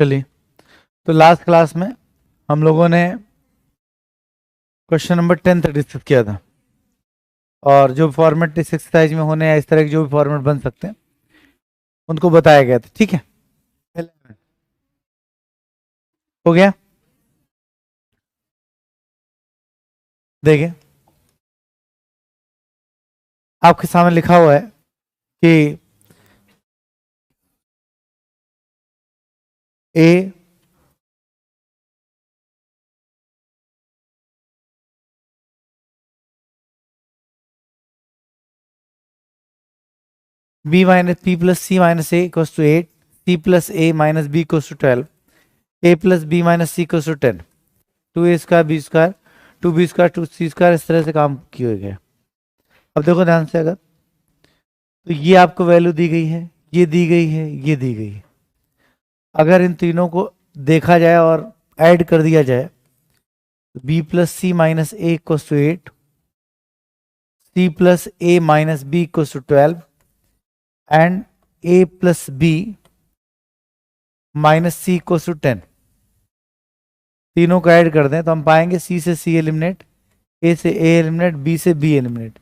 चलिए, तो last class में हम लोगों ने क्वेश्चन नंबर 10 तक डिस्कस किया था, और जो फॉर्मेट इस एक्सरसाइज में होने या इस तरह के जो भी फॉर्मेट बन सकते हैं उनको बताया गया था। ठीक है, 11 हो गया। देखिए, आपके सामने लिखा हुआ है कि A B minus P plus C minus A equals to 8, C plus A minus B equals to 12, A plus B minus C equals to 10, 2a² b², 2b² 2c², इस तरह से काम किए गए। अब देखो ध्यान से, अगर तो ये आपको वैल्यू दी गई है, ये दी गई है, ये दी गई है। अगर इन तीनों को देखा जाए और ऐड कर दिया जाए तो B plus C minus A equals to 8, C plus A minus B equals to 12 and A plus B minus C equals to 10। तीनों को ऐड कर दें तो हम पाएंगे सी से सी एलिमिनेट, ए से ए एलिमिनेट, बी से बी एलिमिनेट,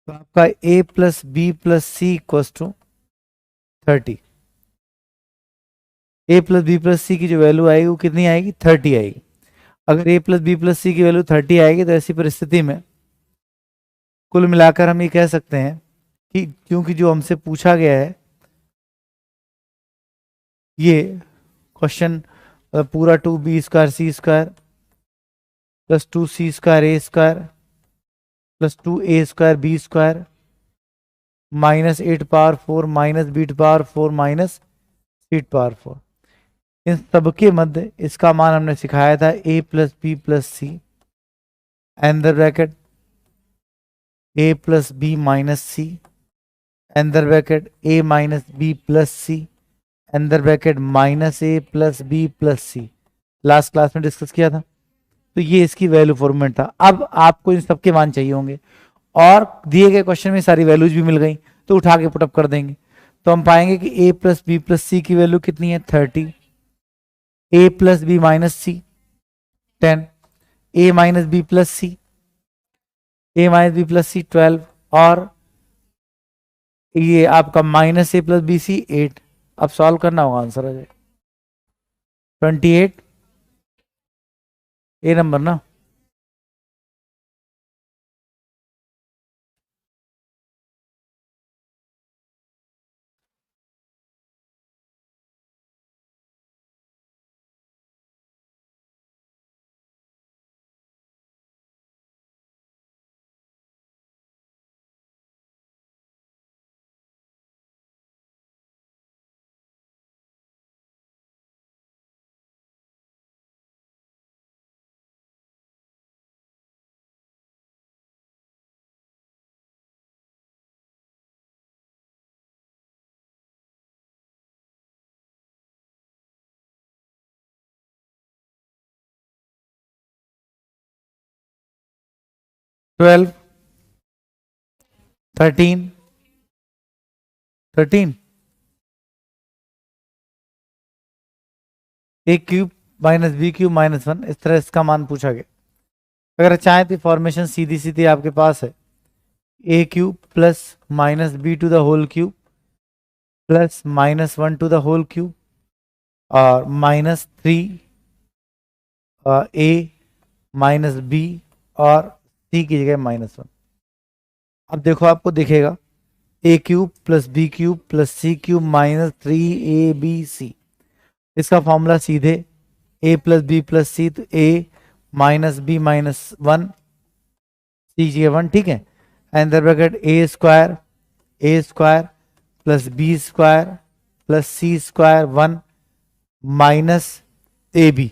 तो आपका A plus B plus C equals to 30। A plus B plus C की जो वैल्यू आएगी वो कितनी आएगी? 30 आएगी। अगर ए प्लस बी प्लस सी की वैल्यू 30 आएगी तो ऐसी परिस्थिति में कुल मिलाकर हम ये कह सकते हैं कि क्योंकि जो हमसे पूछा गया है ये क्वेश्चन पूरा 2b² c² plus 2c² a² plus 2a² b² minus 8 power 4 minus b⁴ minus c⁴, इन सबके मध्य इसका मान हमने सिखाया था a plus B plus C अंदर bracket a plus B minus C अंदर bracket a minus B plus C अंदर bracket minus a plus B plus C. Last class में डिस्कस किया था। तो ये इसकी वैल्यू फॉर्मेट था। अब आपको इन सबके मान चाहिए होंगे और दिए गए क्वेश्चन में सारी वैल्यूज भी मिल गई तो उठा के पुटअप कर देंगे। तो हम पाएंगे कि a plus B plus C की वैल्यू कितनी है? 30, a plus B minus C 10, a minus B plus C, a minus B plus C 12, और ये आपका minus A plus B C 8। अब सॉल्व करना होगा, आंसर आ जाए 28 ए नंबर ना। Twelve, 13, 13, A cube minus B cube minus 1, इस तरह इसका मान पूछा गया। अगर चाहें तो फॉर्मेशन सीधी सीधी आपके पास है, A cube plus minus B to the whole cube plus minus 1 to the whole cube और माइनस 3 ए माइनस बी और सी की जगह -1। अब देखो आपको दिखेगा A cube plus B cube plus C cube minus 3ab/c। इसका फॉर्मूला सीधे a plus B plus C, तो a minus B minus 1 C जी 1, ठीक है। अंदर bracket a² plus b² plus c² 1 minus A B.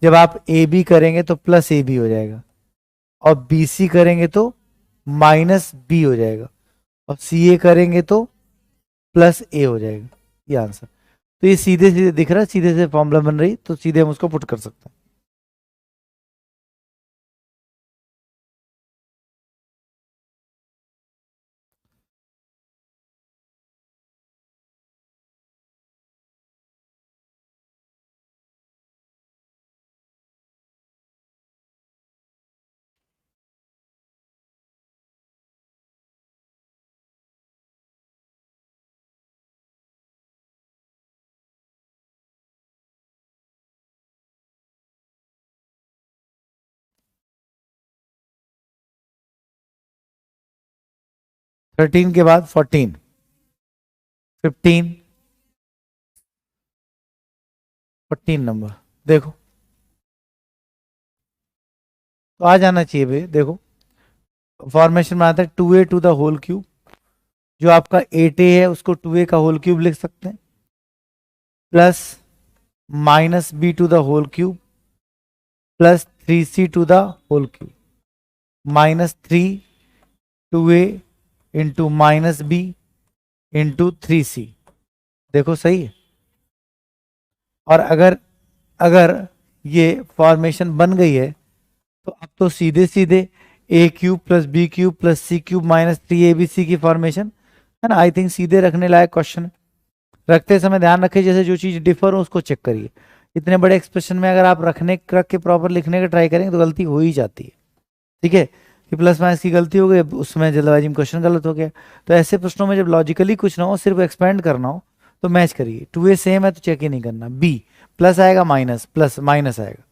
जब आप ए बी करेंगे तो प्लस ए बी हो जाएगा और बी सी करेंगे तो माइनस बी हो जाएगा और सी ए करेंगे तो प्लस ए हो जाएगा। ये आंसर। तो ये सीधे सीधे दिख रहा है, सीधे से फॉर्मूला बन रही, तो सीधे हम उसको पुट कर सकते हैं। 13 के बाद 14, 15, 14 नंबर देखो, तो आ जाना चाहिए भाई। देखो फॉर्मेशन में आता है 2a to the whole cube, जो आपका 8a है उसको 2a का होल क्यूब लिख सकते हैं, plus minus b to the whole cube plus 3c to the whole cube minus 3 2a into minus b into 3c। देखो सही है। और अगर अगर ये फॉर्मेशन बन गई है तो अब तो सीधे सीधे A cube plus B cube plus C cube minus 3abc की फॉर्मेशन है ना। आई थिंक सीधे रखने लायक क्वेश्चन है। रखते समय ध्यान रखिए, जैसे जो चीज डिफर हो उसको चेक करिए। इतने बड़े एक्सप्रेशन में अगर आप रख के प्रॉपर लिखने का ट्राई करेंगे तो गलती हो ही जाती है। ठीक है, कि प्लस माइनस की गलती हो गई, उसमें जल्दबाजी में क्वेश्चन गलत हो गया। तो ऐसे प्रश्नों में जब लॉजिकली कुछ ना हो, सिर्फ एक्सपेंड करना हो, तो मैच करिए। 2a सेम है तो चेक ही नहीं करना, b प्लस आएगा माइनस प्लस माइनस आएगा,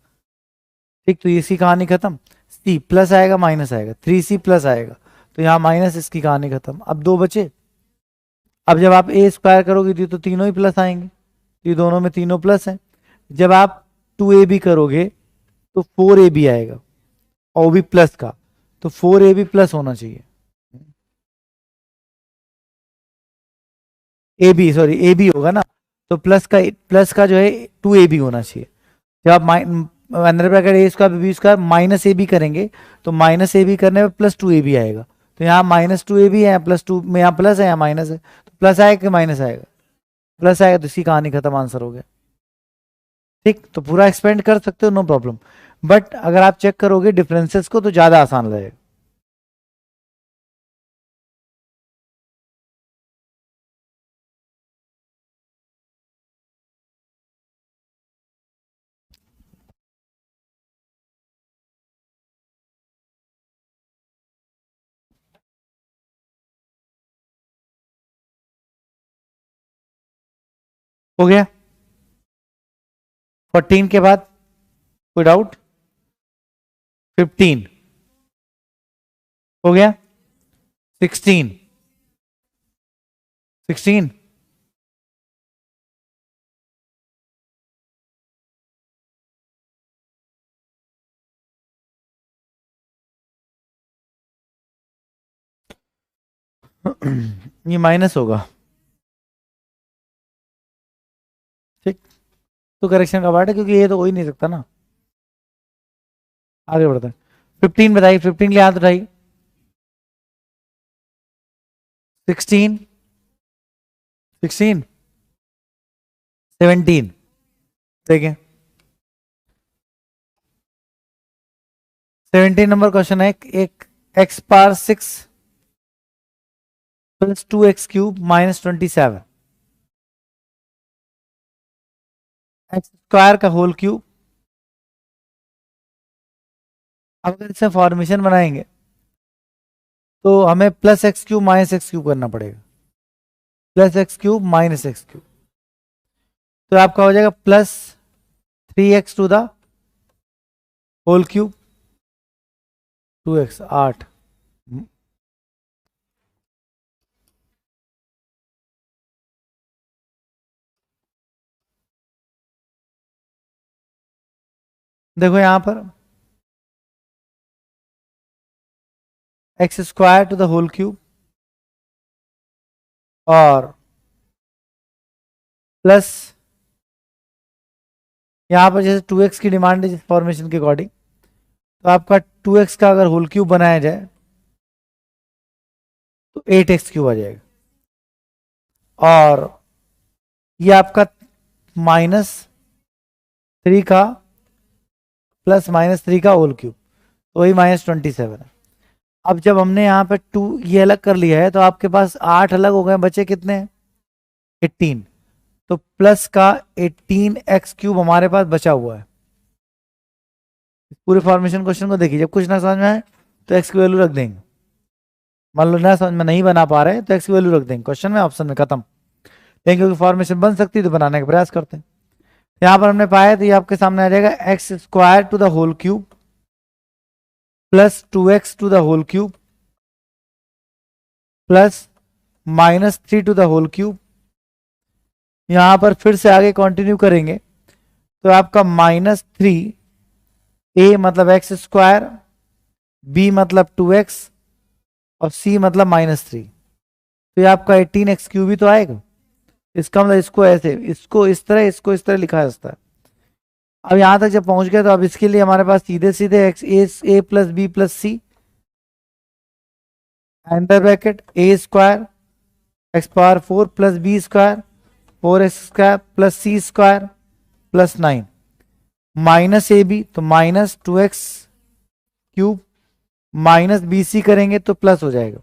ठीक, तो इसकी कहानी खत्म। c प्लस आएगा माइनस आएगा, 3c प्लस आएगा, तो यहाँ माइनस, इसकी कहानी खत्म। अब दो बचे। अब जब आप ए स्क्वायर करोगे तो तीनों ही प्लस आएंगे, तो ये दोनों में तीनों प्लस हैं। जब आप 2ab करोगे तो 4ab आएगा, और वो भी प्लस का, तो 4ab प्लस होना चाहिए। A B, sorry A B होगा ना, तो प्लस का जो है 2ab होना चाहिए। जब आप अंदर bracket A square B square minus A B करेंगे तो माइनस ए बी करने में प्लस 2ab आएगा। तो यहाँ माइनस 2ab है, यहाँ प्लस 2 में, यहाँ प्लस है यहाँ माइनस है, तो प्लस आएगा कि माइनस आएगा? प्लस आएगा, तो इसकी कहानी खत्म, आंसर हो गया। ठीक, तो पूरा एक्सपेंड कर सकते हो, नो प्रॉब्लम। बट अगर आप चेक करोगे डिफरेंसेस को तो ज्यादा आसान लगेगा। हो गया 14 के बाद कोई डाउट? 15 हो गया, 16, 16, ये माइनस होगा। ठीक, तो करेक्शन का पार्ट है, क्योंकि ये तो हो ही नहीं सकता ना। आगे बढ़ते हैं। 15 बताइए, 15 के लिए हाथ उठाइए। 16, 16, 17, देखें 17 नंबर क्वेश्चन है। एक x power 6 plus 2x³ minus 27, x square का होल क्यूब। अब अगर इसे फॉर्मेशन बनाएंगे तो हमें प्लस x³ माइनस x³ करना पड़ेगा, प्लस x³ माइनस x³, तो आपका हो जाएगा plus 3x to the whole cube 2x 8। देखो यहां पर X square to the whole cube और प्लस यहां पर जैसे 2x की डिमांड है फॉर्मेशन के अकॉर्डिंग, तो आपका 2x का अगर होल क्यूब बनाया जाए तो 8x³ आ जाएगा, और ये आपका -3 का प्लस -3 का होल क्यूब, तो वही -27 है। अब जब हमने यहाँ पे 2 ये अलग कर लिया है तो आपके पास 8 अलग हो गए, बचे कितने? 18, तो प्लस का 18x³ हमारे पास बचा हुआ है। पूरे फॉर्मेशन क्वेश्चन को देखिए, जब कुछ ना समझ में आए तो एक्स की वैल्यू रख देंगे। मान लो ना समझ में नहीं बना पा रहे तो एक्स की वैल्यू रख देंगे क्वेश्चन में, ऑप्शन में, खत्म। लेकिन क्योंकि फॉर्मेशन बन सकती है तो बनाने का प्रयास करते हैं। यहां पर हमने पाया तो ये आपके सामने आ जाएगा X square to the whole cube plus 2x to the whole cube plus -3 to the whole cube. यहां पर फिर से आगे कंटिन्यू करेंगे तो आपका -3, ए मतलब एक्स स्क्वायर, बी मतलब 2x और सी मतलब -3। तो ये आपका 18x³ ही तो आएगा। इसका मतलब इसको ऐसे, इसको इस तरह, इसको इस तरह लिखा जा सकता है। अब यहां तक जब पहुंच गए तो अब इसके लिए हमारे पास सीधे सीधे X A plus B plus C under bracket A square x⁴ plus B square 4x² plus C square plus 9 minus A B तो -2x³ माइनस बी सी करेंगे तो प्लस हो जाएगा,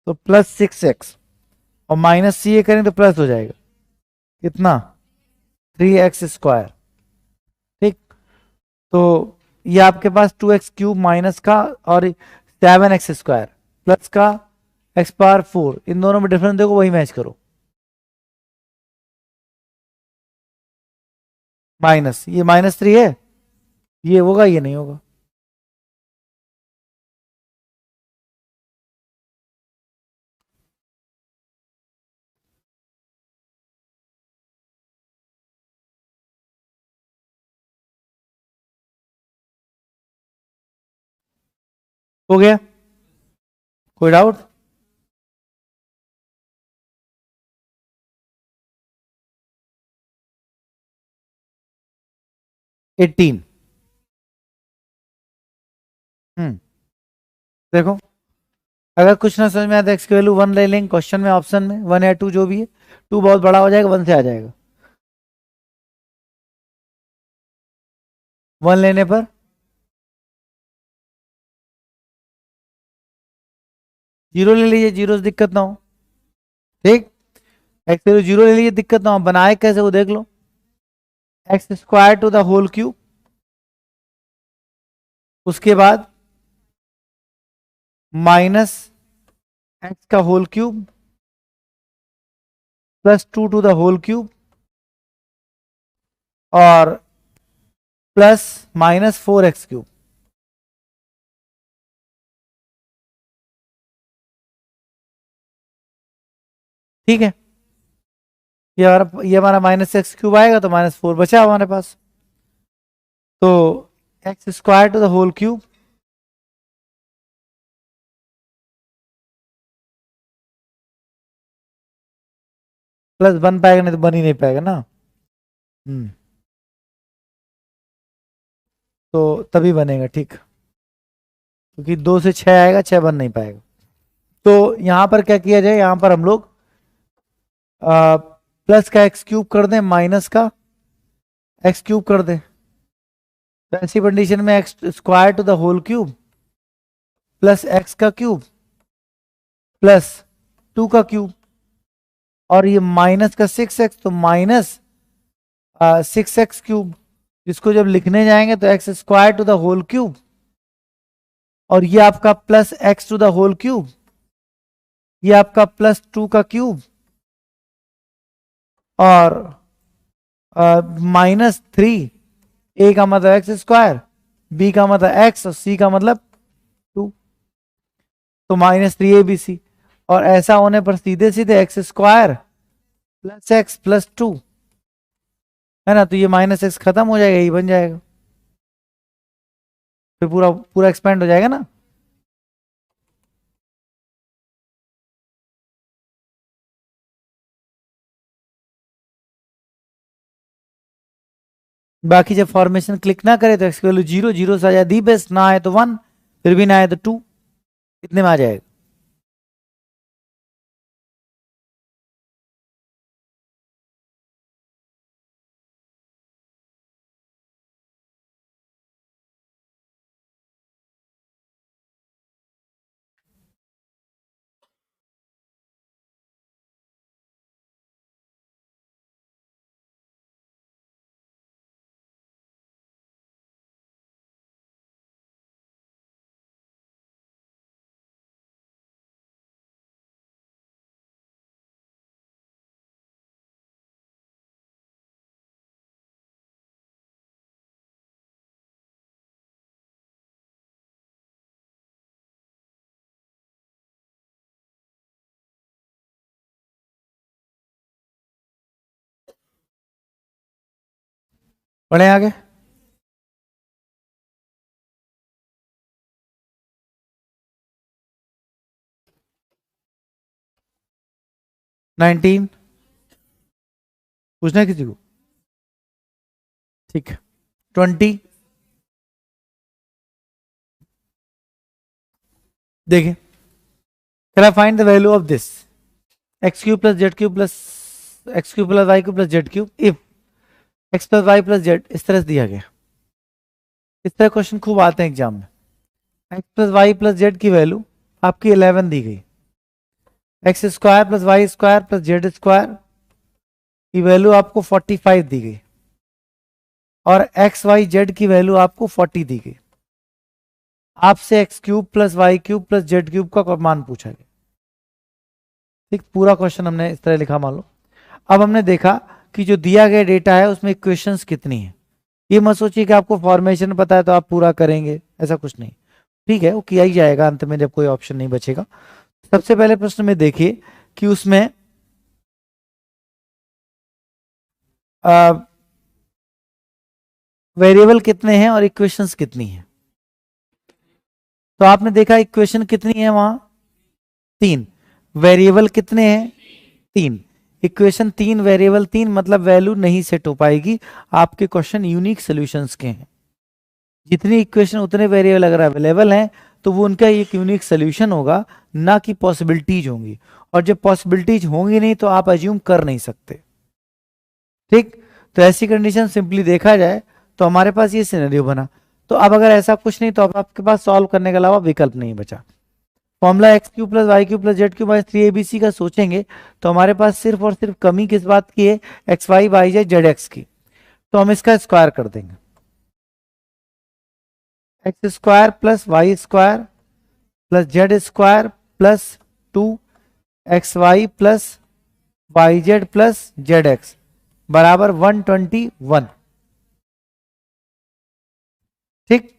तो +6x और माइनस सी ए करेंगे तो प्लस हो जाएगा कितना 3x²। ठीक, तो ये आपके पास 2x³ माइनस का और 7x² प्लस का x⁴, इन दोनों में डिफरेंस देखो, वही मैच करो। माइनस, ये -3 है, ये होगा, ये नहीं होगा। हो गया, कोई डाउट? एटीन। देखो, अगर कुछ ना समझ में आया तो एक्स की वैल्यू 1 ले लेंगे क्वेश्चन में, ऑप्शन में 1 या 2 जो भी है। 2 बहुत बड़ा हो जाएगा, 1 से आ जाएगा। 1 लेने पर जीरो ले लीजिए, जीरो से दिक्कत ना हो। ठीक, एक्स की वैल्यू जीरो ले लीजिए, दिक्कत ना हो। बनाए कैसे वो देख लो, x² to the whole cube, उसके बाद -x का whole cube +2 to the whole cube और प्लस -4x³। ठीक है, ये हमारा -x³ आएगा तो -4 बचा हमारे पास। तो x² to the whole cube plus बन पाएगा, नहीं तो बन ही नहीं पाएगा ना। हम्म, तो तभी बनेगा। ठीक, क्योंकि 2 से 6 आएगा, 6 बन नहीं पाएगा। तो यहां पर क्या किया जाए, यहां पर हम लोग प्लस का x³ कर दें, माइनस का x³ कर दें। तो ऐसी कंडीशन में x² to the whole cube plus x का क्यूब प्लस 2 का क्यूब और ये माइनस का 6x, तो -6x³, जिसको जब लिखने जाएंगे तो x² to the whole cube और ये आपका plus x to the whole cube, ये आपका +2 का क्यूब और -3। ए का मतलब x², बी का मतलब x और सी का मतलब 2, तो -3 ABC। और ऐसा होने पर सीधे सीधे x² प्लस x प्लस 2 है ना, तो ये -x खत्म हो जाएगा, यही बन जाएगा, फिर पूरा पूरा एक्सपेंड हो जाएगा ना। बाकी जब फॉर्मेशन क्लिक ना करे तो एक्स की वैल्यू 0, 0 से आ जाए दी बेस्ट, ना आए तो 1, फिर भी ना आए तो 2, कितने में आ जाएगा? बढ़े आगे। नाइनटीन पूछना है किसी को? ठीक है। 20 देखिए, can I find the value of this X cube plus Z cube plus X cube plus Y cube plus Z cube if X plus Y plus Z, इस तरह से दिया गया। इस तरह क्वेश्चन खूब आते हैं एग्जाम में। X plus Y plus Z की वैल्यू आपकी 11 दी गई, X square plus Y square plus Z square की वैल्यू आपको 45 दी गई, और एक्स वाई जेड की वैल्यू आपको 40 दी गई। आपसे X cube plus Y cube plus Z cube का मान पूछा गया। ठीक, पूरा क्वेश्चन हमने इस तरह लिखा मान लो। अब हमने देखा कि जो दिया गया डेटा है उसमें इक्वेशंस कितनी है। ये मत सोचिए कि आपको फॉर्मेशन पता है तो आप पूरा करेंगे, ऐसा कुछ नहीं। ठीक है, वो किया ही जाएगा अंत में जब कोई ऑप्शन नहीं बचेगा। सबसे पहले प्रश्न में देखिए कि उसमें वेरिएबल कितने हैं और इक्वेशंस कितनी हैं। तो आपने देखा इक्वेशन कितनी है वहां, 3। वेरिएबल कितने हैं, 3। इक्वेशन 3, वेरिएबल 3, मतलब वैल्यू नहीं सेट हो पाएगी। आपके क्वेश्चन यूनिक सॉल्यूशंस के हैं। जितनी इक्वेशन उतने वेरिएबल अगर अवेलेबल हैं तो वो उनका एक यूनिक सोल्यूशन होगा, ना कि पॉसिबिलिटीज होंगी। और जब पॉसिबिलिटीज होंगी नहीं तो आप अज्यूम कर नहीं सकते। ठीक, तो ऐसी कंडीशन सिंपली देखा जाए तो हमारे पास ये सिनेरियो बना। तो अब अगर ऐसा कुछ नहीं तो अब आपके पास सॉल्व करने के अलावा विकल्प नहीं बचा। Formula X Q plus Y Q plus Z Q by 3abc का सोचेंगे तो हमारे पास सिर्फ और सिर्फ कमी किस बात की है, X Y Y Z Z X की। तो हम इसका स्क्वायर कर देंगे, X square plus Y square plus Z square plus 2xy plus Y Z plus Z X बराबर 121। ठीक,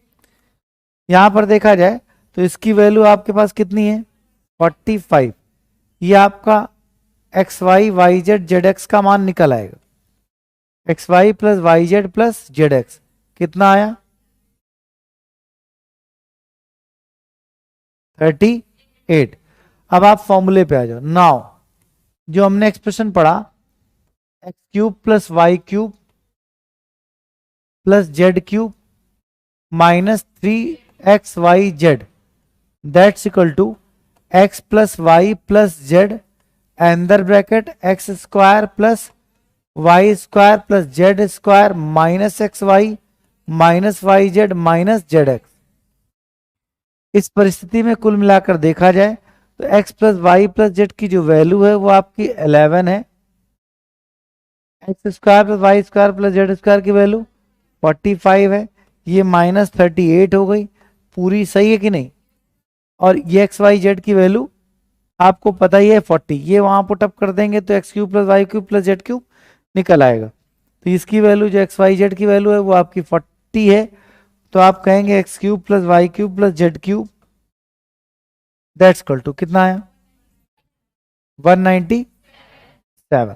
यहां पर देखा जाए तो इसकी वैल्यू आपके पास कितनी है, 45। ये आपका X Y Y Z Z X का मान निकल आएगा। X Y plus Y Z plus Z X कितना आया, 38। अब आप फॉर्मूले पे आ जाओ। नाउ जो हमने एक्सप्रेशन पढ़ा, X cube plus Y cube plus Z cube -3xyz, that's equal to X plus Y plus Z अंदर bracket X square plus Y square plus Z square minus X Y minus Y Z minus Z X. इस परिस्थिति में कुल मिलाकर देखा जाए तो X plus Y plus Z की जो वैल्यू है वो आपकी 11 है। X square plus Y square plus Z square की वैल्यू 45 है। ये -38 हो गई, पूरी सही है कि नहीं। और ये एक्स वाई जेड की वैल्यू आपको पता ही है 40, ये वहां पुट अप कर देंगे तो X cube plus Y cube plus Z cube निकल आएगा। तो इसकी वैल्यू जो एक्स वाई जेड की वैल्यू है वो आपकी 40 है। तो आप कहेंगे X cube plus Y cube plus Z cube that's equal to कितना आया, 197।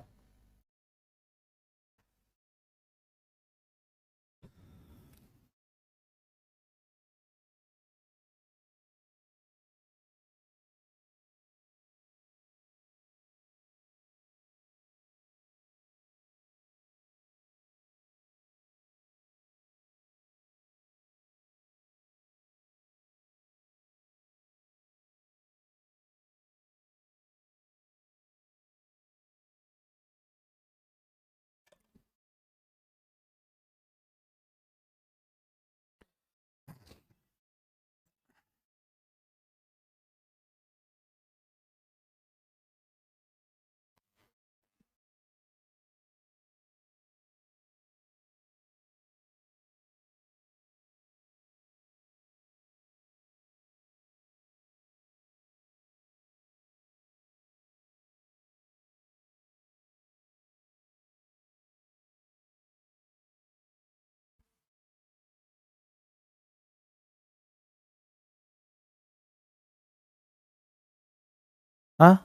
हाँ,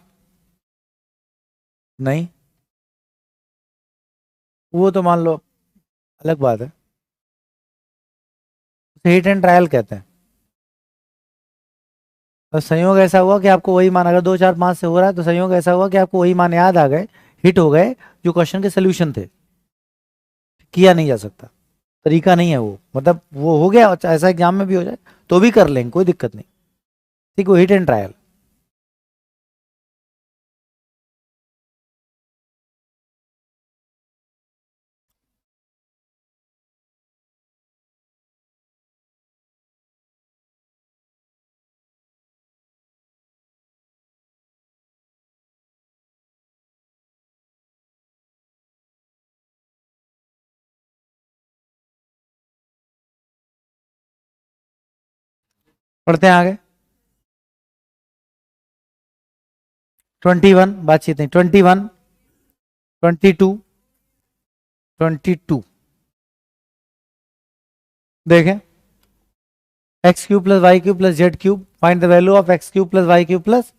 नहीं, वो तो मान लो अलग बात है। हिट एंड ट्रायल कहते हैं। तो संयोग ऐसा हुआ कि आपको वही मान, अगर 2 4 5 से हो रहा है तो संयोग ऐसा हुआ कि आपको वही मान याद आ गए, हिट हो गए जो क्वेश्चन के सोल्यूशन थे। किया नहीं जा सकता, तरीका नहीं है वो, मतलब वो हो गया, ऐसा एग्जाम में भी हो जाए तो भी कर लेंगे, कोई दिक्कत नहीं। ठीक, वो हिट एंड ट्रायल। पढ़ते हैं आगे। 21, बातचीत नहीं, 21, 22, 22 देखें, X cube plus Y cube plus Z cube, find the value of X cube plus Y cube plus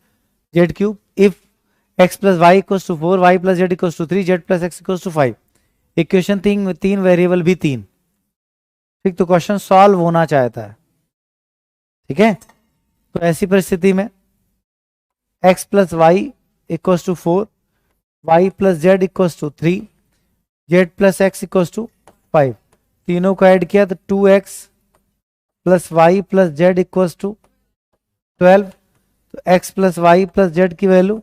Z cube if X plus Y equals to 4, Y plus Z equals to 3, Z plus X equals to 5। Equation तीन variable भी 3। ठीक, तो question solve होना चाहता है। ठीक है, तो ऐसी परिस्थिति में x plus Y equals to 4, Y plus Z equals to 3, Z plus X equals to 5, तीनों को ऐड किया तो 2x plus Y plus Z equals to 12। तो x plus Y plus Z की वैल्यू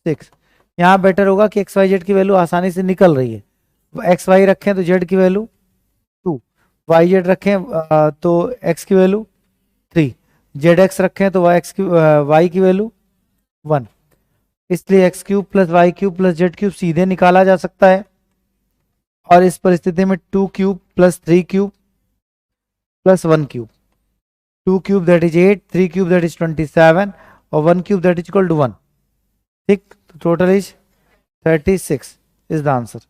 6। यहाँ बेटर होगा कि x वाई जेड की वैल्यू आसानी से निकल रही है, x वाई रखें तो जेड की वैल्यू 2, वाई जेड रखें तो x की वैल्यू 3, जेड एक्स रखें तो वाई की वैल्यू 1। इसलिए X cube plus Y cube plus Z cube सीधे निकाला जा सकता है, और इस परिस्थिति में 2 cube plus 3 cube plus 1 cube, 2 cube that is 8, 3 cube that is 27 और 1 cube that is equal to 1। ठीक, तो total is 36 is the answer.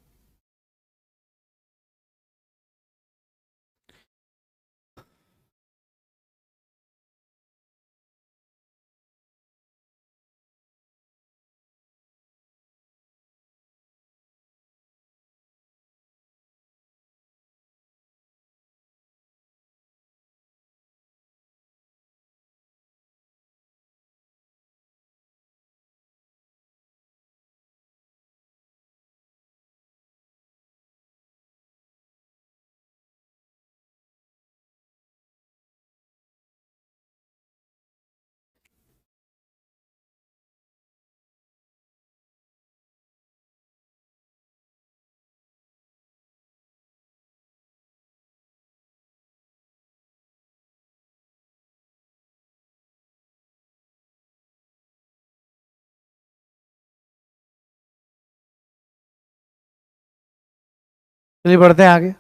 चलिए बढ़ते हैं आगे।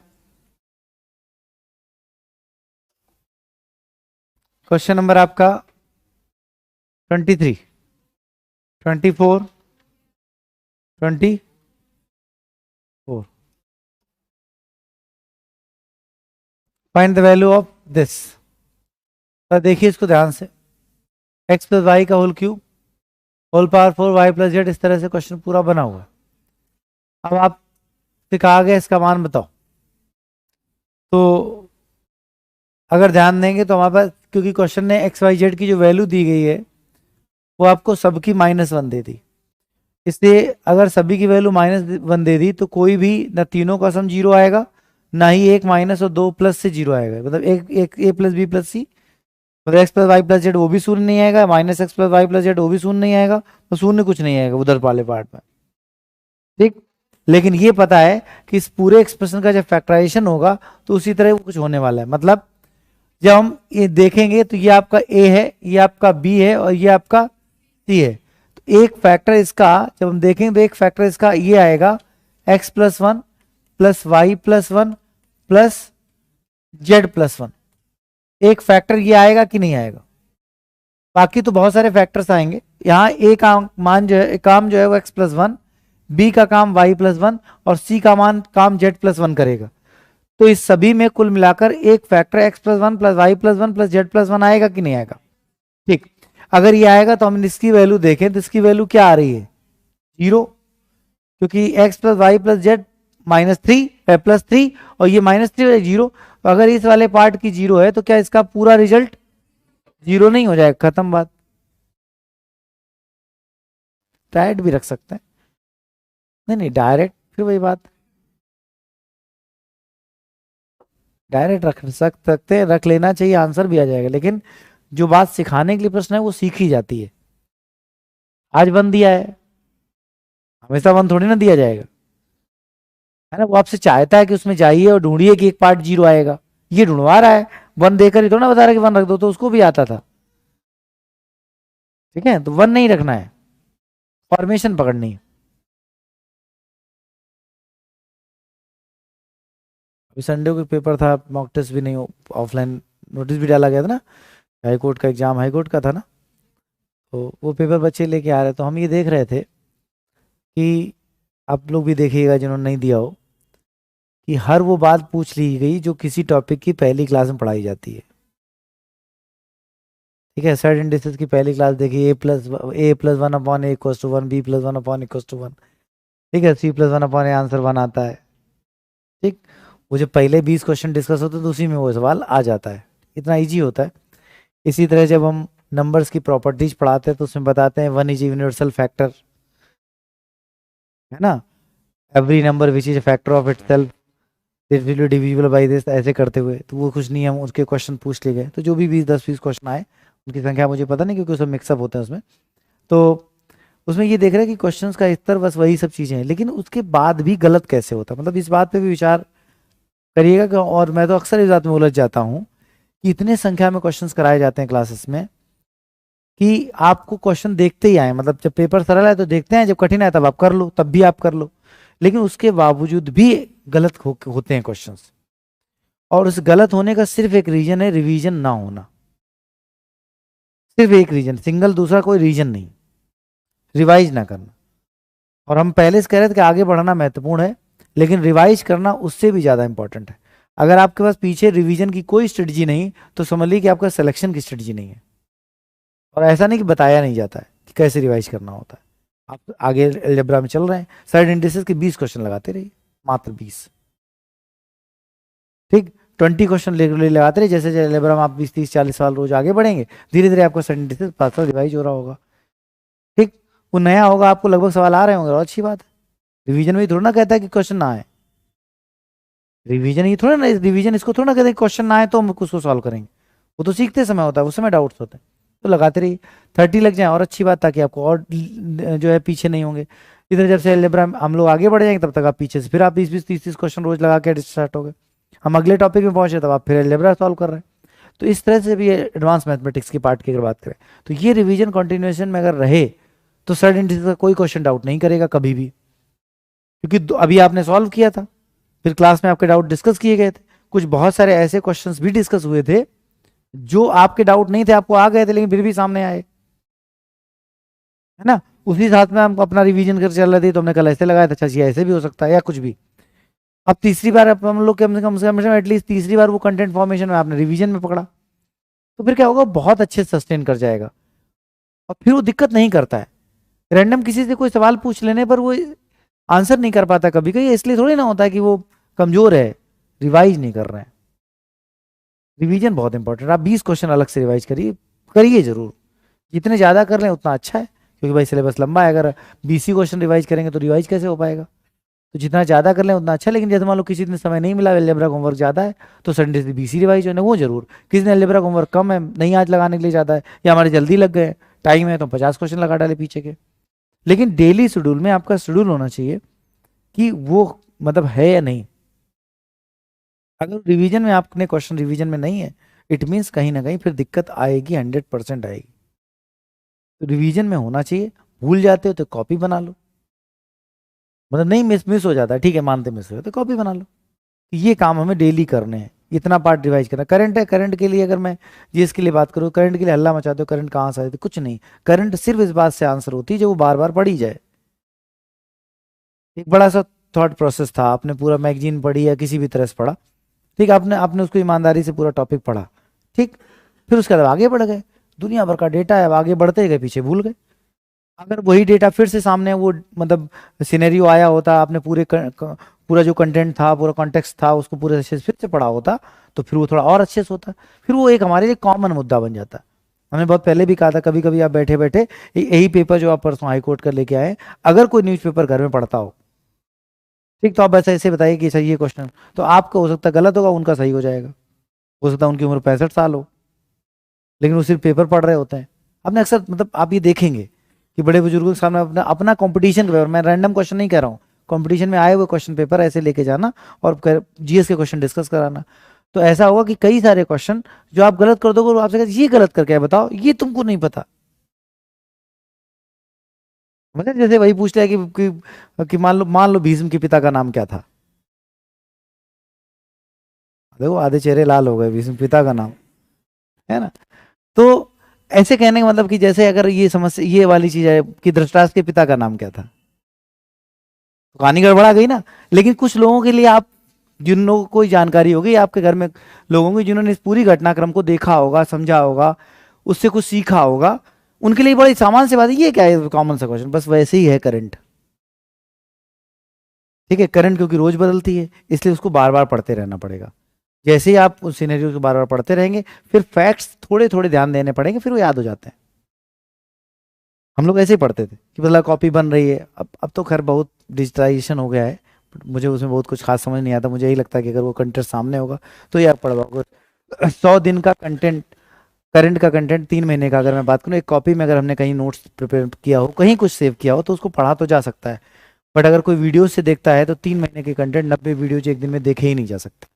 क्वेश्चन नंबर आपका 23, 24, 24। Find the value of this. देखिए इसको ध्यान से, x प्लस वाई का whole cube whole power 4 Y plus Z, इस तरह से क्वेश्चन पूरा बना हुआ है। अब आप से कहा गया इसका मान बताओ, तो अगर ध्यान देंगे तो हमारे पास, क्योंकि क्वेश्चन ने एक्स वाई जेड की जो वैल्यू दी गई है वो आपको सबकी -1 दे दी, इसलिए अगर सभी की वैल्यू -1 दे दी तो कोई भी न तीनों का सम 0 आएगा, ना ही एक माइनस और 2 प्लस से 0 आएगा, मतलब एक A plus B plus C, मतलब X plus Y plus Z वो भी शून्य नहीं आएगा, minus X plus Y plus Z वो भी शून्य नहीं आएगा, तो शून्य कुछ नहीं आएगा उधर वाले पार्ट में। ठीक, लेकिन ये पता है कि इस पूरे एक्सप्रेशन का जब फैक्टराइजेशन होगा तो उसी तरह कुछ होने वाला है, मतलब जब हम ये देखेंगे तो ये आपका ए है, ये आपका बी है और ये आपका सी है, तो एक फैक्टर इसका जब हम देखेंगे तो एक फैक्टर इसका ये आएगा x plus 1 plus Y plus 1 plus Z plus 1। एक फैक्टर ये आएगा कि नहीं आएगा? बाकी तो बहुत सारे फैक्टर्स आएंगे, यहाँ ए का मान जो है, काम जो है वो x प्लस 1, बी का काम y प्लस 1 और सी का मान काम z प्लस 1 करेगा। तो इस सभी में कुल मिलाकर एक factor x plus 1 plus Y plus 1 plus Z plus 1 आएगा कि नहीं आएगा? ठीक, अगर ये आएगा तो हम इसकी वैल्यू देखें तो इसकी वैल्यू क्या आ रही है? 0, क्योंकि x plus Y plus Z -3 plus 3 और ये -3 0, तो अगर इस वाले पार्ट की 0 है तो क्या इसका पूरा रिजल्ट 0 नहीं हो जाएगा? खत्म बात। डायरेक्ट भी रख सकते हैं, नहीं नहीं डायरेक्ट फिर वही बात, डायरेक्ट रख सकते हैं, रख लेना चाहिए, आंसर भी आ जाएगा। लेकिन जो बात सिखाने के लिए प्रश्न है वो सीखी जाती है। आज वन दिया है, हमेशा वन थोड़ी ना दिया जाएगा, है ना? वो आपसे चाहता है कि उसमें जाइए और ढूंढिए कि एक पार्ट 0 आएगा, ये ढूंढवा रहा है। वन देकर ही थोड़ा ना बता रहा है कि वन रख दो, तो उसको भी आता था। ठीक है, तो वन नहीं रखना है, फॉर्मेशन पकड़नी है। अभी संडे को पेपर था, मॉक टेस्ट भी नहीं, ऑफलाइन नोटिस भी डाला गया था ना, हाई कोर्ट का एग्जाम, हाई कोर्ट का था ना, तो वो पेपर बच्चे लेके आ रहे, तो हम ये देख रहे थे कि आप लोग भी देखिएगा जिन्होंने नहीं दिया हो, कि हर वो बात पूछ ली गई जो किसी टॉपिक की पहली क्लास में पढ़ाई जाती है। ठीक है, सेट इंडिसेस की पहली क्लास देखिए, A plus one upon A equals to one, B plus one upon equals to one, ठीक है, C plus one upon A answer one आता है। ठीक, वो जो पहले 20 क्वेश्चन डिस्कस होते हैं तो उसी में वो सवाल आ जाता है, इतना ईजी होता है। इसी तरह जब हम नंबर्स की प्रॉपर्टीज पढ़ाते हैं तो उसमें बताते हैं वन इज यूनिवर्सल फैक्टर, है ना, every number which is factor of it self this will be divisible by this, ऐसे करते हुए तो वो कुछ नियम उसके क्वेश्चन पूछ लिए गए। तो जो भी 10-20 क्वेश्चन आए, उनकी संख्या मुझे पता नहीं क्योंकि उसमें मिक्सअप होते हैं उसमें, तो उसमें ये देख रहे हैं कि क्वेश्चंस का स्तर बस वही सब चीज़ें हैं, लेकिन उसके बाद भी गलत कैसे होता है, मतलब इस बात पे भी विचार करिएगा कि, और मैं तो अक्सर इस बात में उलझ जाता हूँ कि इतने संख्या में क्वेश्चंस कराए जाते हैं क्लासेस में कि आपको क्वेश्चन देखते ही आए, मतलब जब पेपर सरल है तो देखते हैं, जब कठिन है तब आप कर लो, तब भी आप कर लो, लेकिन उसके बावजूद भी गलत होते हैं क्वेश्चंस। और उस गलत होने का सिर्फ एक रीजन है, रिवीजन ना होना, सिर्फ एक रीजन, सिंगल, दूसरा कोई रीजन नहीं, रिवाइज ना करना। और हम पहले से कह रहे थे कि आगे बढ़ना महत्वपूर्ण है, लेकिन रिवाइज करना उससे भी ज़्यादा इंपॉर्टेंट है। अगर आपके पास पीछे रिवीजन की कोई स्ट्रेटजी नहीं तो समझ लीजिए कि आपका सिलेक्शन की स्ट्रेटजी नहीं है। और ऐसा नहीं कि बताया नहीं जाता है कि कैसे रिवाइज करना होता है। आप आगे अलजेब्रा में चल रहे हैं, साइड इंडिसेस के 20 क्वेश्चन लगाते रहिए, मात्र 20। ठीक, 20 क्वेश्चन लगाते रहिए, जैसे जैसे अलजेब्रा में आप 20-30-40 साल रोज आगे बढ़ेंगे, धीरे धीरे आपका साइड इंडिसेस पास रिवाइज हो रहा होगा। ठीक, वो नया होगा, आपको लगभग सवाल आ रहे होंगे, और अच्छी बात है। रिवीजन में ही थोड़ा ना कहता है कि क्वेश्चन ना आए, रिवीजन ही थोड़ा ना, रिवीजन इसको थोड़ा ना कहते हैं क्वेश्चन ना आए तो हम उसको सॉल्व करेंगे, वो तो सीखते समय होता है, उस समय डाउट्स होते हैं। तो लगाते रहिए, 30 लग जाए और अच्छी बात, ताकि आपको और जो है पीछे नहीं होंगे। इधर जब से अलजेब्रा हम लोग आगे बढ़ जाएंगे तब तक आप पीछे से फिर आप 20-20, 30-30 क्वेश्चन रोज लगा के स्टार्ट हो गए, हम अगले टॉपिक में पहुंचे तब आप फिर अलजेब्रा सॉल्व कर रहे हैं। तो इस तरह से भी एडवांस मैथमेटिक्स की पार्ट की अगर बात करें तो ये रिवीजन कंटिन्यूएशन में अगर रहे तो सर्टेनिटी का कोई क्वेश्चन डाउट नहीं करेगा कभी भी, क्योंकि अभी आपने सॉल्व किया था, फिर क्लास में आपके डाउट डिस्कस किए गए थे, कुछ बहुत सारे ऐसे क्वेश्चंस भी डिस्कस हुए थे जो आपके डाउट नहीं थे, आपको आ गए थे, लेकिन फिर भी सामने आए, है ना। उसी साथ में हम अपना रिवीजन कर चल रहे थे, तो हमने कल ऐसे लगाया था, अच्छा ये ऐसे भी हो सकता है या कुछ भी। अब तीसरी बार हम लोग कम से कम एटलीस्ट तीसरी बार वो कंटेंट फॉर्मेशन में आपने रिवीजन में पकड़ा, तो फिर क्या होगा, बहुत अच्छे से सस्टेन कर जाएगा और फिर वो दिक्कत नहीं करता है। रैंडम किसी से कोई सवाल पूछ लेने पर वो आंसर नहीं कर पाता कभी कभी, इसलिए थोड़ी ना होता है कि वो कमजोर है, रिवाइज नहीं कर रहे हैं। रिवीजन बहुत इंपॉर्टेंट, आप 20 क्वेश्चन अलग से रिवाइज करिए जरूर, जितने ज़्यादा कर लें उतना अच्छा है, क्योंकि भाई सिलेबस लंबा है, अगर 20 ही क्वेश्चन रिवाइज करेंगे तो रिवाइज कैसे हो पाएगा, तो जितना ज़्यादा कर लें उतना अच्छा। लेकिन जैसे मान लो किसी दिन समय नहीं मिला, अलजेब्रा का होमवर्क ज़्यादा है, तो संडे से 20 ही रिवाइज होने वो जरूर। किसी दिन अलजेब्रा का होमवर्क कम है, नहीं आज लगाने के लिए ज़्यादा है, या हमारे जल्दी लग गए, टाइम है, तो 50 क्वेश्चन लगा डाले पीछे के। लेकिन डेली शेड्यूल में आपका शेड्यूल होना चाहिए कि वो मतलब है या नहीं। अगर रिवीजन में आपने क्वेश्चन रिवीजन में नहीं है, इट मीन्स कहीं ना कहीं फिर दिक्कत आएगी, 100% आएगी। तो रिवीजन में होना चाहिए, भूल जाते हो तो कॉपी बना लो, मतलब नहीं मिस हो जाता है, ठीक है मानते मिस हो तो कॉपी बना लो। ये काम हमें डेली करने हैं, इतना पार्ट रिवाइज करना। करंट है, करंट के लिए अगर मैं जीएस के लिए बात करूँ, करंट के लिए हल्ला मचाते हो, करंट कहाँ से आए थे, कुछ नहीं, करंट सिर्फ इस बात से आंसर होती है जो वो बार बार पढ़ी जाए। एक बड़ा सा थॉट प्रोसेस था, आपने पूरा मैगजीन पढ़ी या किसी भी तरह से पढ़ा, ठीक, आपने उसको ईमानदारी से पूरा टॉपिक पढ़ा, ठीक, फिर उसके बाद आगे बढ़ गए, दुनिया भर का डेटा है, अब आगे बढ़ते गए, पीछे भूल गए। अगर वही डेटा फिर से सामने वो मतलब सिनेरियो आया होता, आपने पूरे पूरा जो कंटेंट था, पूरा कॉन्टेक्स्ट था, उसको पूरे अच्छे से फिर से पढ़ा होता तो फिर वो थोड़ा और अच्छे से होता, फिर वो एक हमारे लिए कॉमन मुद्दा बन जाता। हमने बहुत पहले भी कहा था, कभी कभी आप बैठे बैठे यही पेपर जो आप परसों हाई कोर्ट का लेके आए, अगर कोई न्यूज़पेपर घर में पढ़ता हो, ठीक, तो आप बस ऐसे बताइए कि सही है क्वेश्चन, तो आपका हो सकता है गलत होगा, उनका सही हो जाएगा। हो सकता है उनकी उम्र 65 साल हो, लेकिन वो सिर्फ पेपर पढ़ रहे होते हैं। आपने अक्सर मतलब आप ये देखेंगे कि बड़े बुजुर्गों के सामने अपना अपना कंपटीशन पेपर, मैं रैंडम क्वेश्चन नहीं कह रहा हूँ, कंपटीशन में आए हुए क्वेश्चन पेपर ऐसे लेके जाना और जीएस के क्वेश्चन डिस्कस कराना, तो ऐसा होगा कि कई सारे क्वेश्चन जो आप गलत कर दोगे, वो आपसे कहते ये गलत करके है, बताओ, ये तुमको नहीं पता। मतलब जैसे वही पूछ लिया कि मान लो भीष्म के पिता का नाम क्या था, देखो आधे चेहरे लाल हो गए, भीष्म पिता का नाम है ना। तो ऐसे कहने का मतलब कि जैसे अगर ये समस्या, ये वाली चीज है कि धृतराष्ट्र के पिता का नाम क्या था, तो कहानी गड़बड़ा गई ना। लेकिन कुछ लोगों के लिए, आप जिन लोगों को जानकारी होगी आपके घर में लोगों की, जिन्होंने इस पूरी घटनाक्रम को देखा होगा, समझा होगा, उससे कुछ सीखा होगा, उनके लिए बड़ी सामान्य सी बात है, ये क्या है कॉमन सा क्वेश्चन, बस वैसे ही है करंट। ठीक है, करंट क्योंकि रोज बदलती है, इसलिए उसको बार बार पढ़ते रहना पड़ेगा। जैसे ही आप उस सिनेरियो को बार बार पढ़ते रहेंगे, फिर फैक्ट्स थोड़े थोड़े ध्यान देने पड़ेंगे, फिर वो याद हो जाते हैं। हम लोग ऐसे ही पढ़ते थे कि मतलब कॉपी बन रही है, अब तो खैर बहुत डिजिटाइजेशन हो गया है, मुझे उसमें बहुत कुछ खास समझ नहीं आता। मुझे यही लगता है कि अगर वो कंटेंट सामने होगा तो ये आप पढ़वाओगे। 100 दिन का कंटेंट, करंट का कंटेंट 3 महीने का, अगर मैं बात करूँ, एक कॉपी में अगर हमने कहीं नोट्स प्रिपेयर किया हो, कहीं कुछ सेव किया हो, तो उसको पढ़ा तो जा सकता है। बट अगर कोई वीडियो से देखता है तो 3 महीने के कंटेंट 90 वीडियो एक दिन में देखे ही नहीं जा सकते,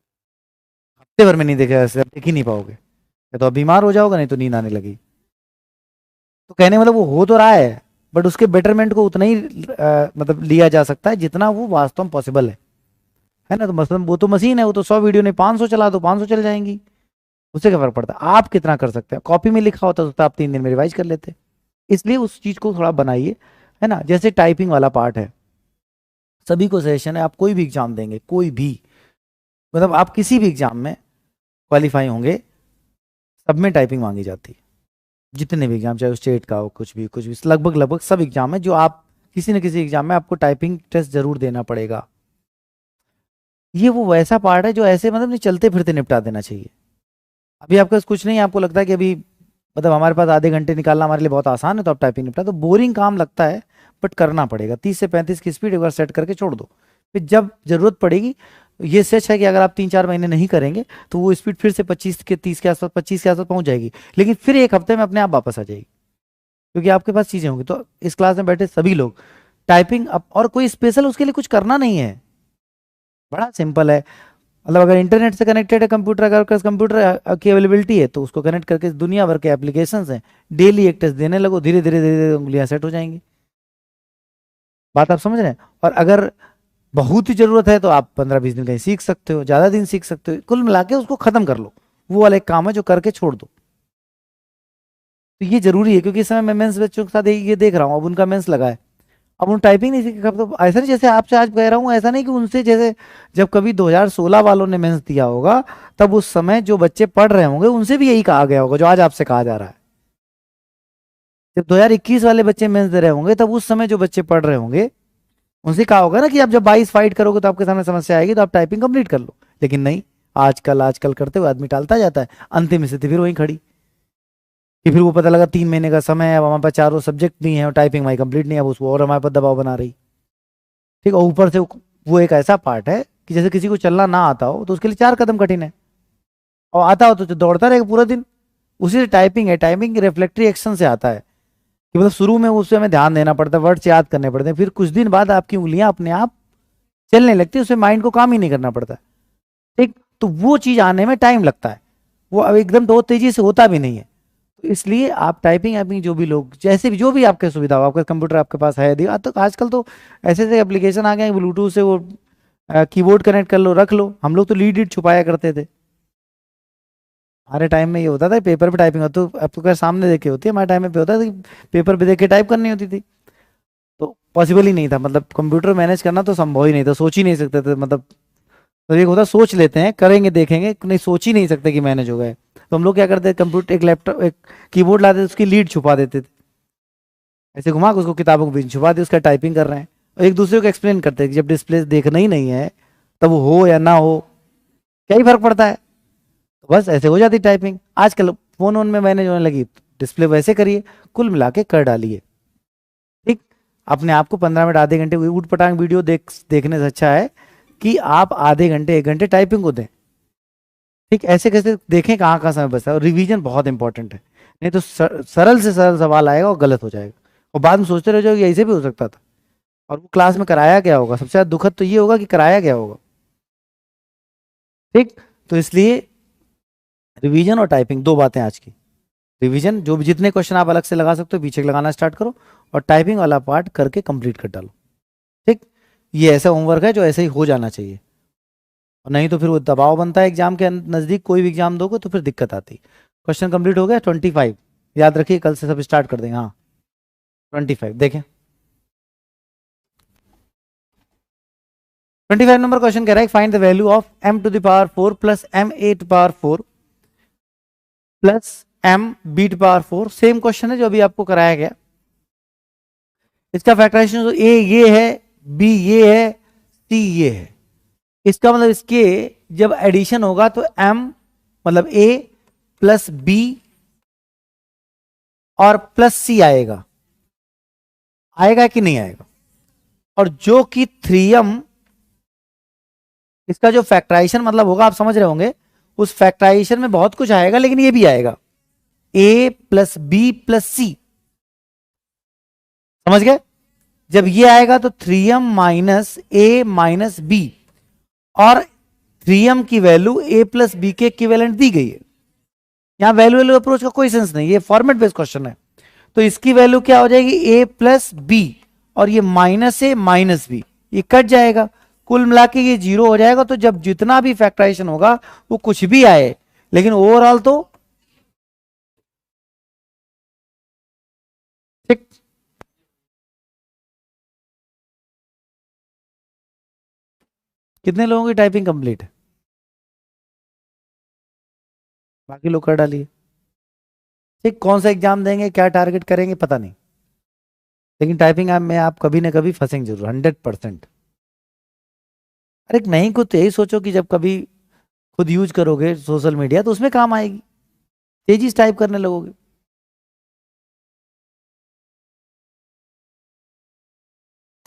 हफ्ते भर में नहीं देखे, ऐसे आप देख ही नहीं पाओगे, या तो आप बीमार हो जाओगे, नहीं तो नींद आने लगी। तो कहने मतलब वो हो तो रहा है, बट उसके बेटरमेंट को उतना ही मतलब लिया जा सकता है जितना वो वास्तव में पॉसिबल है ना। तो मतलब वो तो मशीन है, वो तो 100 वीडियो नहीं, 500 चला दो, 500 चल जाएंगी, उससे क्या फर्क पड़ता है। आप कितना कर सकते हैं, कॉपी में लिखा होता तो आप 3 दिन में रिवाइज कर लेते। इसलिए उस चीज को थोड़ा बनाइए, है ना। जैसे टाइपिंग वाला पार्ट है, सभी को सजेशन है, आप कोई भी एग्जाम देंगे, कोई भी, मतलब आप किसी भी एग्जाम में क्वालिफाई होंगे, सब में टाइपिंग मांगी जाती है। जितने भी एग्जाम, चाहे स्टेट का हो, कुछ भी लगभग लगभग सब एग्जाम है जो आप किसी न किसी एग्जाम में आपको टाइपिंग टेस्ट जरूर देना पड़ेगा। ये वो वैसा पार्ट है जो ऐसे मतलब नहीं, चलते फिरते निपटा देना चाहिए। अभी आपके पास कुछ नहीं है, आपको लगता है कि अभी मतलब हमारे पास आधे घंटे निकालना हमारे लिए बहुत आसान है, तो आप टाइपिंग निपटा, तो बोरिंग काम लगता है, बट करना पड़ेगा। 30 से 35 की स्पीड एक बार सेट करके छोड़ दो, फिर जब जरूरत पड़ेगी, ये सच है कि अगर आप 3-4 महीने नहीं करेंगे तो वो स्पीड फिर से 25 के 30 के आसपास, 25 के आसपास पहुंच जाएगी, लेकिन फिर एक हफ्ते में अपने आप वापस आ जाएगी, क्योंकि आपके पास चीजें होंगी। तो इस क्लास में बैठे सभी लोग टाइपिंग अप, और कोई स्पेशल उसके लिए कुछ करना नहीं है, बड़ा सिंपल है। मतलब अगर इंटरनेट से कनेक्टेड है कंप्यूटर, अगर कंप्यूटर की अवेलेबिलिटी है तो उसको कनेक्ट करके दुनिया भर के एप्लीकेशंस हैं, डेली एक टेस्ट देने लगो, धीरे धीरे धीरे धीरे उंगलियां सेट हो जाएंगी। बात आप समझ रहे हैं। और अगर बहुत ही जरूरत है तो आप 15-20 दिन कहीं सीख सकते हो, ज्यादा दिन सीख सकते हो, कुल मिला के उसको खत्म कर लो। वो वाला एक काम है जो करके छोड़ दो। तो ये जरूरी है, क्योंकि इस समय मैं मेंस बच्चों के साथ ये देख रहा हूँ, अब उनका मेंस लगा है, अब उन टाइपिंग नहीं सीखे, तो ऐसा नहीं, जैसे आपसे आज कह रहा हूँ, ऐसा नहीं कि उनसे, जैसे जब कभी 2016 वालों ने मेंस दिया होगा, तब उस समय जो बच्चे पढ़ रहे होंगे उनसे भी यही कहा गया होगा जो आज आपसे कहा जा रहा है। जब 2021 वाले बच्चे मेंस दे रहे होंगे, तब उस समय जो बच्चे पढ़ रहे होंगे उनसे कहा होगा ना कि आप जब 22 फाइट करोगे तो आपके सामने समस्या आएगी, तो आप टाइपिंग कंप्लीट कर लो। लेकिन नहीं, आजकल आजकल करते हुए आदमी टालता जाता है, अंतिम स्थिति फिर वहीं खड़ी कि फिर वो पता लगा 3 महीने का समय है, अब हमारे पास चारों सब्जेक्ट नहीं है और टाइपिंग हमारी कंप्लीट नहीं है, अब उसको और हमारे पास दबाव बना रही। ठीक है, ऊपर से वो एक ऐसा पार्ट है कि जैसे किसी को चलना ना आता हो तो उसके लिए 4 कदम कठिन है, और आता हो तो दौड़ता रहेगा पूरा दिन। उसी से टाइपिंग है, टाइपिंग रिफ्लेक्टरी एक्शन से आता है कि मतलब शुरू में उससे हमें ध्यान देना पड़ता है, वर्ड्स याद करने पड़ते हैं, फिर कुछ दिन बाद आपकी उंगलियां अपने आप चलने लगती है, उसमें माइंड को काम ही नहीं करना पड़ता। ठीक, तो वो चीज आने में टाइम लगता है, वो अब एकदम तो तेजी से होता भी नहीं है। तो इसलिए आप टाइपिंग एपिंग जो भी लोग, जैसे भी जो भी आपके सुविधा हो, आपका कंप्यूटर आपके पास है, तो आजकल तो ऐसे ऐसे एप्लीकेशन आ गए हैं, ब्लूटूथ से वो कीबोर्ड कनेक्ट कर लो, रख लो। हम लोग तो लीड ईड छुपाया करते थे, हमारे टाइम में ये होता था पेपर पे टाइपिंग होती, तो अब तो क्या सामने देखे होती है, हमारे टाइम में पे होता था कि पेपर पे देख के टाइप करनी होती थी, तो पॉसिबल ही नहीं था, मतलब कंप्यूटर मैनेज करना तो संभव ही नहीं था, सोच ही नहीं सकते थे। मतलब तो एक होता सोच लेते हैं, करेंगे देखेंगे, नहीं सोच ही नहीं सकते कि मैनेज हो गए। तो हम लोग क्या करते थे, कंप्यूटर एक लैपटॉप एक कीबोर्ड लाते थे, उसकी लीड छुपा देते थे, ऐसे घुमा के उसको किताबों के बीच छुपा दी, उसका टाइपिंग कर रहे हैं, एक दूसरे को एक्सप्लेन करते हैं कि जब डिस्प्ले देखना ही नहीं है तब वो हो या ना हो क्या ही फर्क पड़ता है। तो बस ऐसे हो जाती टाइपिंग। आजकल फोन वोन में मैनेज होने लगी, डिस्प्ले वैसे करिए, कुल मिला के कर डालिए। ठीक, अपने आप को 15 मिनट आधे घंटे ऊट पटांग वीडियो देखने से अच्छा है कि आप आधे घंटे 1 घंटे टाइपिंग को दें। ठीक, ऐसे कैसे देखें कहाँ कहाँ समय बचता है। और रिवीजन बहुत इंपॉर्टेंट है, नहीं तो सरल से सरल सवाल आएगा और गलत हो जाएगा और बाद में सोचते रह जाओगे ऐसे भी हो सकता था। और वो क्लास में कराया गया होगा, सबसे ज्यादा दुखद तो ये होगा कि कराया गया होगा। ठीक, तो इसलिए रिवीजन और टाइपिंग दो बातें आज की। रिवीजन जो भी जितने क्वेश्चन आप अलग से लगा सकते हो पीछे लगाना स्टार्ट करो, और टाइपिंग वाला पार्ट करके कंप्लीट कर डालो। ठीक, ये ऐसा होमवर्क है जो ऐसे ही हो जाना चाहिए, और नहीं तो फिर वो दबाव बनता है एग्जाम के नजदीक, कोई भी एग्जाम दोगे तो फिर दिक्कत आती। क्वेश्चन कंप्लीट हो गया 25, याद रखिए कल से सब स्टार्ट कर देंगे। हाँ 25 देखें। 25 नंबर क्वेश्चन कह रहा है find the value of m to the power 4 plus m a to power 4 plus m b to power 4। Same question है जो अभी आपको कराया गया। इसका फैक्टराइजेशन तो a ये है, b ये है, c ये है। इसका मतलब इसके जब एडिशन होगा तो m मतलब a प्लस b और प्लस c आएगा, आएगा कि नहीं आएगा। और जो कि 3m, इसका जो फैक्टराइजेशन मतलब होगा आप समझ रहे होंगे, उस फैक्टराइजेशन में बहुत कुछ आएगा लेकिन ये भी आएगा a प्लस बी प्लस सी। समझ गए, जब ये आएगा तो 3m माइनस ए माइनस बी, और 3m की वैल्यू a प्लस बी के इक्विवेलेंट दी गई है। यहां वैल्यू वैल्यू अप्रोच का कोई सेंस नहीं, ये फॉर्मेट बेस्ड क्वेश्चन है। तो इसकी वैल्यू क्या हो जाएगी a प्लस बी, और ये माइनस ए माइनस बी, ये कट जाएगा, कुल मिला के ये 0 हो जाएगा। तो जब जितना भी फैक्टराइजेशन होगा वो कुछ भी आए लेकिन ओवरऑल तो ठीक। कितने लोगों की टाइपिंग कंप्लीट है, बाकी लोग कर डालिए। ठीक, कौन सा एग्जाम देंगे क्या टारगेट करेंगे पता नहीं, लेकिन टाइपिंग में आप कभी ना कभी फंसेंगे जरूर 100%। अरे नहीं, कुछ यही सोचो कि जब कभी खुद यूज करोगे सोशल मीडिया तो उसमें काम आएगी, तेजी से टाइप करने लगोगे।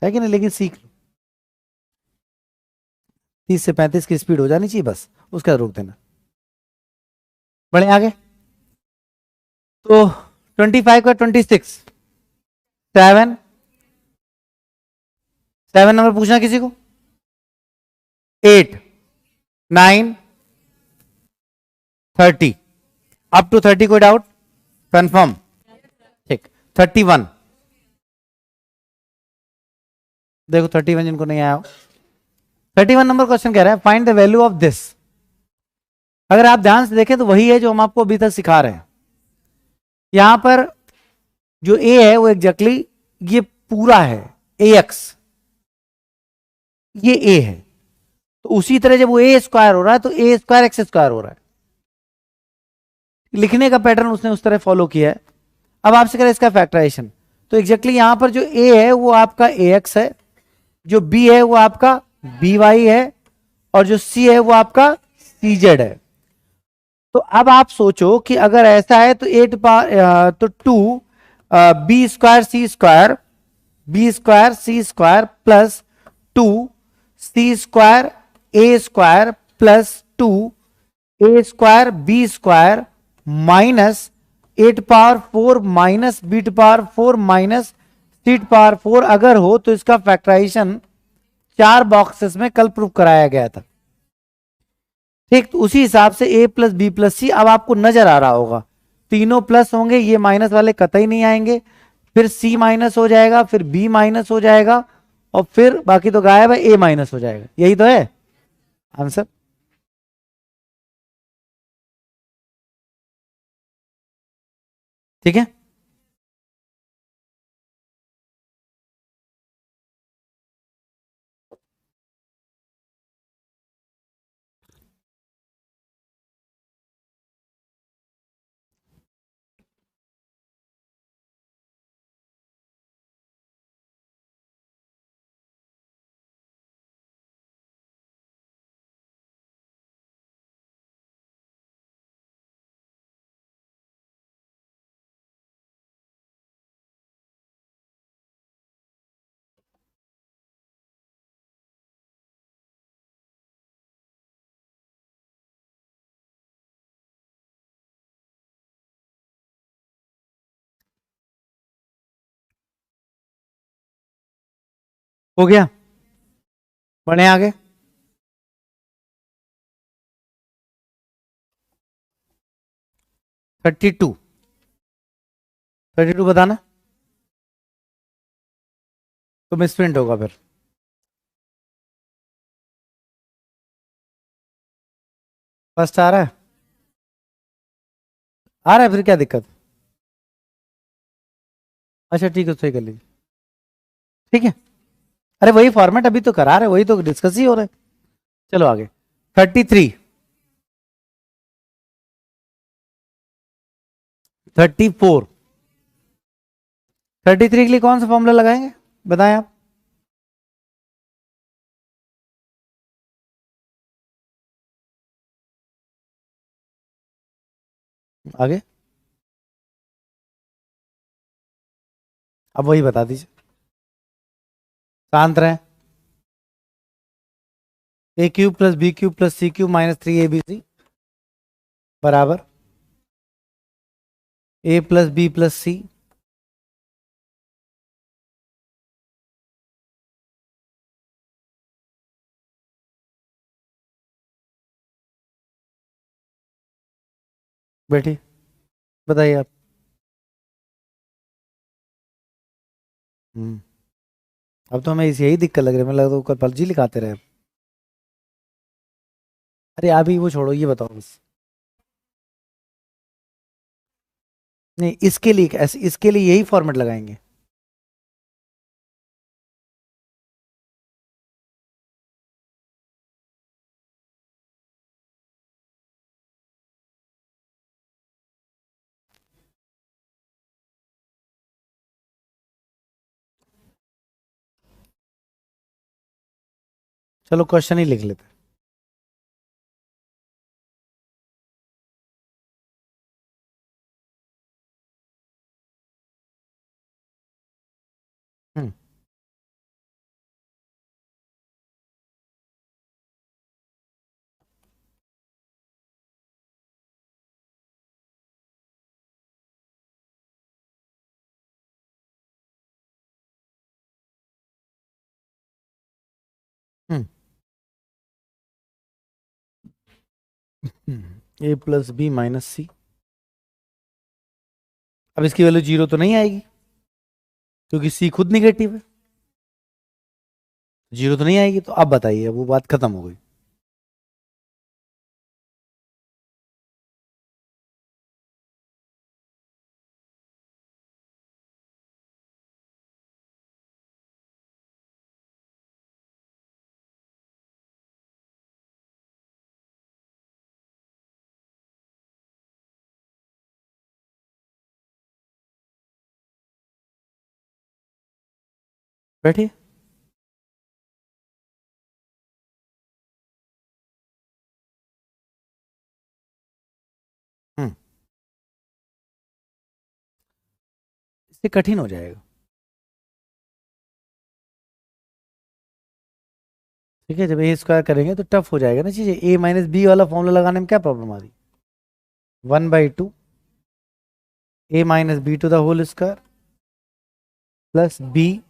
है कि नहीं, लेकिन सीख लो, 30 से 35 की स्पीड हो जानी चाहिए बस, उसका रोक देना। बढ़े आगे। तो 25 का 26, 7 नंबर पूछना किसी को, 8 9 30, अप टू 30 कोई डाउट, कंफर्म। ठीक, 31, देखो 31 जिनको नहीं आया हो। 31 नंबर क्वेश्चन कह रहा है find the value of this. अगर आप ध्यान से देखें तो वही है जो हम आपको अभी तक सिखा रहे हैं। यहां पर जो ए है वो एग्जैक्टली ये पूरा है, ए एक्स, ये ए है। तो उसी तरह जब वो ए स्क्वायर हो रहा है तो ए स्क्वायर एक्स स्क्वायर हो रहा है। लिखने का पैटर्न उसने उस तरह फॉलो किया है। अब आपसे करें इसका फैक्टराइजेशन, तो एग्जैक्टली यहां पर जो ए है वो आपका ए एक्स है, जो बी है वो आपका बी वाई है, और जो सी है वो आपका सी जेड है। तो अब आप सोचो कि अगर ऐसा है तो 8 तो 2 B square C square, B square C square plus 2 C square A square plus 2 A square B square minus 8 power 4 minus B power 4 minus C power 4 अगर हो तो इसका फैक्टराइजेशन 4 बॉक्सेस में कल प्रूव कराया गया था। ठीक, तो उसी हिसाब से a प्लस बी प्लस सी अब आपको नजर आ रहा होगा, तीनों प्लस होंगे, ये माइनस वाले कतई नहीं आएंगे, फिर c माइनस हो जाएगा, फिर b माइनस हो जाएगा, और फिर बाकी तो गायब है, a माइनस हो जाएगा। यही तो है आंसर। ठीक है। हो गया, बढ़े आगे। थर्टी टू बताना तो मिसप्रिंट होगा फिर। फर्स्ट आ रहा है, आ रहा है, फिर क्या दिक्कत। अच्छा ठीक है, सही कर लीजिए, ठीक है। अरे वही फॉर्मेट अभी तो करा रहे, वही तो डिस्कस ही हो रहा है। चलो आगे। 33, 34, 33 के लिए कौन सा फॉर्मूला लगाएंगे बताएं आप। आगे अब वही बता दीजिए, शांत रहे। A cube plus B cube plus C cube minus 3 ABC बराबर A plus B plus C बैठी, बताइए आप। अब तो हमें यही दिक्कत लग रही है, मतलब तो कल फर्जी लिखाते रहे। अरे अभी वो छोड़ो, ये बताओ बस। नहीं, इसके लिए ऐसे, इसके लिए यही फॉर्मेट लगाएंगे। चलो क्वेश्चन ही लिख लेते। हम्म हम्म ए प्लस बी माइनस सी। अब इसकी वैल्यू 0 तो नहीं आएगी क्योंकि सी खुद निगेटिव है, 0 तो नहीं आएगी। तो अब बताइए, वो बात खत्म हो गई। बैठिए। हम्म इससे कठिन हो जाएगा, ठीक है। जब ए स्क्वायर करेंगे तो टफ हो जाएगा ना चीजें। ए माइनस बी वाला फॉर्मूला लगाने में क्या प्रॉब्लम आ रही। 1/2 A minus B to the whole square plus B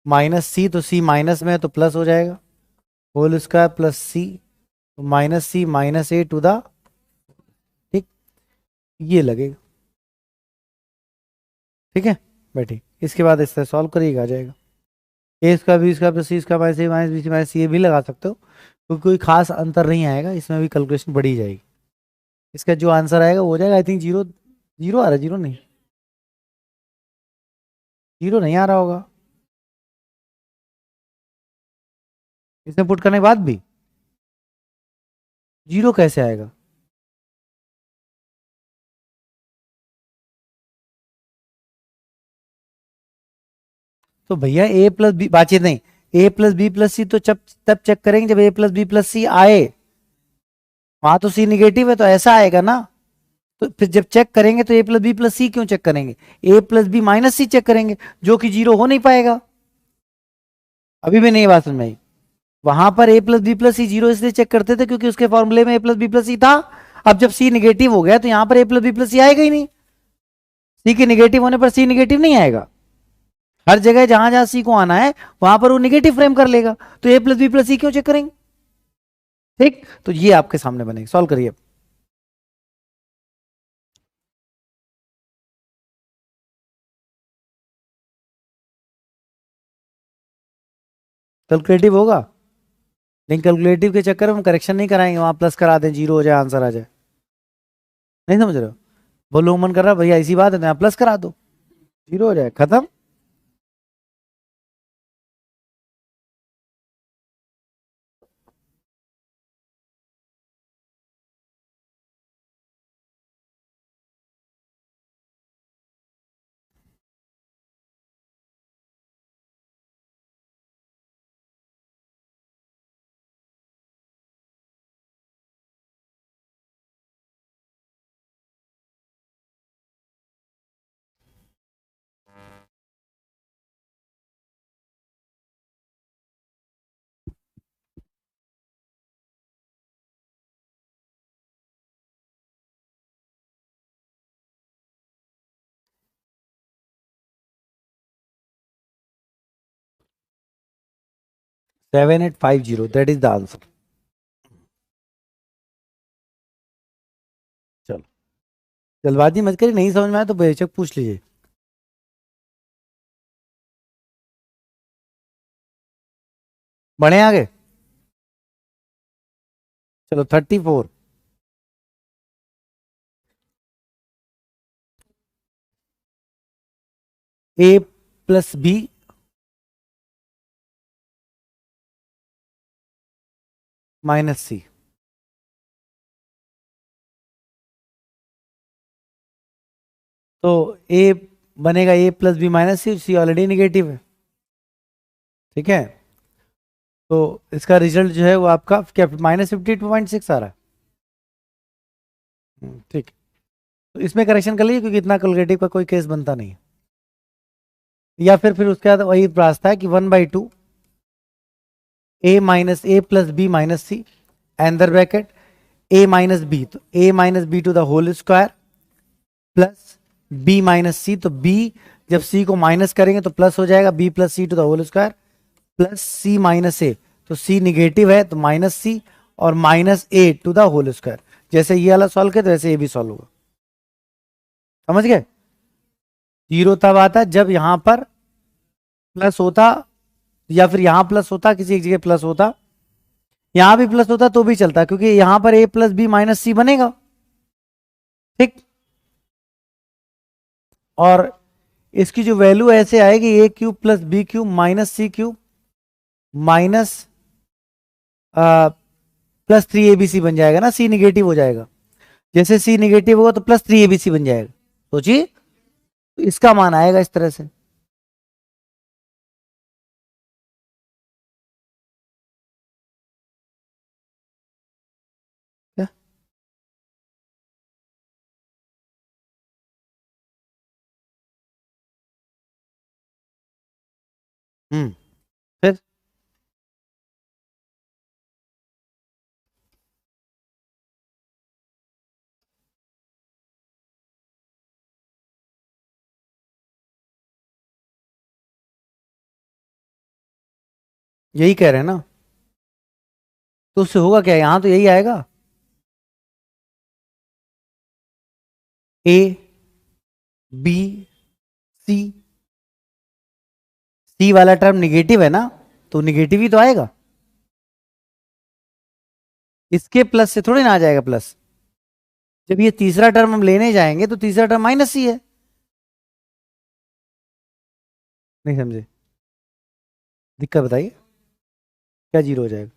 minus C, तो सी माइनस में है तो प्लस हो जाएगा, whole square plus C minus C minus A to the, ठीक, ये लगेगा, ठीक है। बैठी, इसके बाद इससे सॉल्व करिएगा, आ जाएगा। ए square B square plus C square minus ए माइनस बी सी माइनस सी, ये भी लगा सकते हो, क्योंकि कोई खास अंतर नहीं आएगा, इसमें भी कैलकुलेशन बढ़ी जाएगी। इसका जो आंसर आएगा वो हो जाएगा, आई थिंक 0, 0 आ रहा है, 0 नहीं, 0 नहीं आ रहा होगा इसमें पुट करने के बाद भी। 0 कैसे आएगा। तो भैया ए प्लस बी बातचीत नहीं, ए प्लस बी प्लस सी तो तब चेक करेंगे जब ए प्लस बी प्लस सी आए, वहां तो सी निगेटिव है तो ऐसा आएगा ना। तो फिर जब चेक करेंगे तो ए प्लस बी प्लस सी क्यों चेक करेंगे, ए प्लस बी माइनस सी चेक करेंगे, जो कि 0 हो नहीं पाएगा। अभी भी नहीं बात समझ में आई। वहां पर ए प्लस बी प्लस सी 0 इसलिए चेक करते थे क्योंकि उसके फॉर्मूले में ए प्लस बी प्लस सी था। अब जब सी निगेटिव हो गया तो यहां पर ए प्लस बी प्लस सी आएगा ही नहीं, सी के निगेटिव होने पर सी निगेटिव नहीं आएगा। हर जगह जहां जहां सी को आना है वहां पर वो निगेटिव फ्रेम कर लेगा, तो ए प्लस बी प्लस सी क्यों चेक करेंगे? ठीक, तो ये आपके सामने बनेगा, सॉल्व करिए। कैलकुलेटिव होगा, लेकिन कैलकुलेटिव के चक्कर में हम करेक्शन नहीं कराएंगे, वहां प्लस करा दें, जीरो हो जाए, आंसर आ जाए। नहीं समझ रहे हो? बोलो मन कर रहा भैया ऐसी बात है तो यहाँ प्लस करा दो, जीरो हो जाए, खत्म। Seven 850, that is the answer. चलो, जल्दबाजी मत करिए, नहीं समझ में आया तो बेशक पूछ लीजिए। बढ़े आगे, चलो 34, ए प्लस बी माइनस सी। तो ए बनेगा ए प्लस बी माइनस सी, सी ऑलरेडी निगेटिव है, ठीक है। तो इसका रिजल्ट जो है वो आपका क्या -52.6 आ रहा है। ठीक, तो इसमें करेक्शन कर लीजिए क्योंकि इतना कैलकुलेटिव का कोई केस बनता नहीं है। या फिर उसके बाद वही रास्ता है कि 1/2 A minus A plus B minus C, अंदर ब्रैकेट ए माइनस बी, तो A minus B to the whole square plus B minus C, तो बी जब सी को माइनस करेंगे तो प्लस हो जाएगा, B plus C to the whole square plus C minus A, तो सी निगेटिव है तो माइनस सी, और minus A to the whole square. जैसे ये वाला सॉल्व किया तो वैसे ये भी सॉल्व होगा, समझ गए? जीरो तब आता जब यहां पर प्लस होता, या फिर यहां प्लस होता, किसी एक जगह प्लस होता, यहां भी प्लस होता तो भी चलता, क्योंकि यहां पर A plus B minus C बनेगा, ठीक। और इसकी जो वैल्यू ऐसे आएगी A cube plus B cube minus C cube minus +3 ABC बन जाएगा ना, सी निगेटिव हो जाएगा, जैसे सी निगेटिव होगा तो +3 ABC बन जाएगा, सोचिए, तो इसका मान आएगा इस तरह से। क्या? फिर यही कह रहे हैं ना, तो उससे होगा क्या, यहां तो यही आएगा, ए बी सी, सी वाला टर्म निगेटिव है ना, तो निगेटिव ही तो आएगा, इसके प्लस से थोड़ी ना आ जाएगा प्लस। जब ये तीसरा टर्म हम लेने जाएंगे तो तीसरा टर्म माइनस सी है, नहीं समझे? दिक्कत बताइए, क्या जीरो हो जाएगा?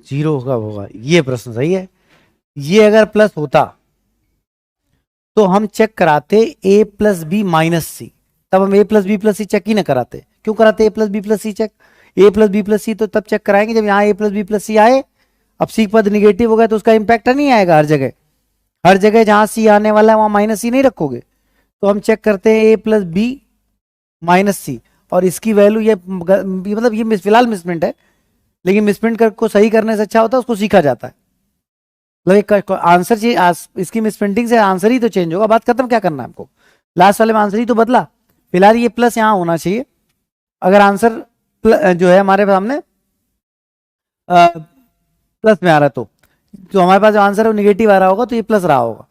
जीरो होगा होगा, ये प्रश्न सही है। ये अगर प्लस होता तो हम चेक कराते ए प्लस बी माइनस सी, तब हम A plus B plus C check ही ना कराते। क्यों कराते ए प्लस बी प्लस सी चेक? ए प्लस बी प्लस सी तो तब चेक कराएंगे जब यहाँ ए प्लस बी प्लस सी आए। अब सी पद निगेटिव होगा तो उसका इंपैक्ट नहीं आएगा हर जगह, हर जगह जहां सी आने वाला है वहां माइनस सी नहीं रखोगे। तो हम चेक करते हैं ए प्लस बी माइनस सी, और इसकी वैल्यू ये मतलब ये फिलहाल मिसप्रिंट है, लेकिन मिसप्रिंट को सही करने से अच्छा होता है उसको सीखा जाता है। मतलब एक आंसर चाहिए, इसकी मिसप्रिंटिंग से आंसर ही तो चेंज होगा, बात खत्म, क्या करना है आपको, लास्ट वाले में आंसर ही तो बदला। फिलहाल ये प्लस यहाँ होना चाहिए, अगर आंसर जो है हमारे सामने प्लस में आ रहा है तो हमारे पास जो आंसर है वो निगेटिव आ रहा होगा, तो ये प्लस रहा होगा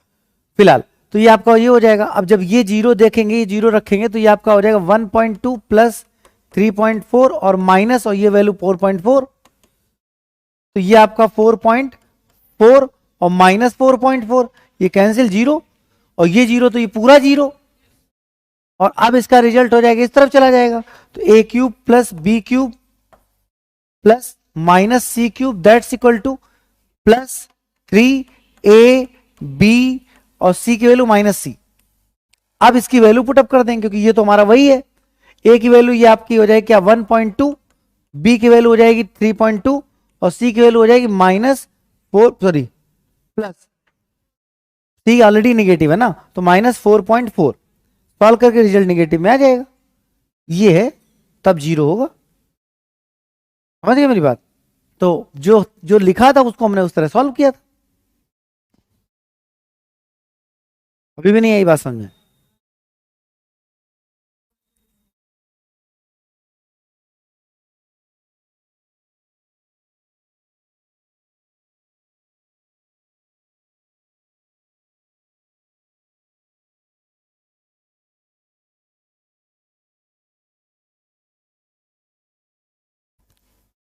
फिलहाल। तो ये आपका ये हो जाएगा। अब जब ये जीरो देखेंगे, ये जीरो रखेंगे, तो ये आपका हो जाएगा 1.2 प्लस 3.4 और माइनस, और ये वैल्यू 4.4, तो ये आपका 4.4 और माइनस 4.4, ये कैंसिल जीरो, और ये जीरो तो ये पूरा जीरो, और अब इसका रिजल्ट हो जाएगा इस तरफ चला जाएगा, तो A cube plus B cube plus minus C cube that's equal to plus 3 B और सी की वैल्यू माइनस सी। अब इसकी वैल्यू पुटअप कर देंगे क्योंकि ये तो हमारा वही है। ए की वैल्यू ये आपकी हो जाएगी क्या 1.2, बी की वैल्यू हो जाएगी 3.2 और सी की वैल्यू हो जाएगी प्लस, सी ऑलरेडी नेगेटिव है ना, तो -4.4, सॉल्व करके रिजल्ट नेगेटिव में आ जाएगा, ये है, तब जीरो होगा। समझ गए मेरी बात? तो जो जो लिखा था उसको हमने उस तरह सॉल्व किया था। अभी भी नहीं आई बात समझ में?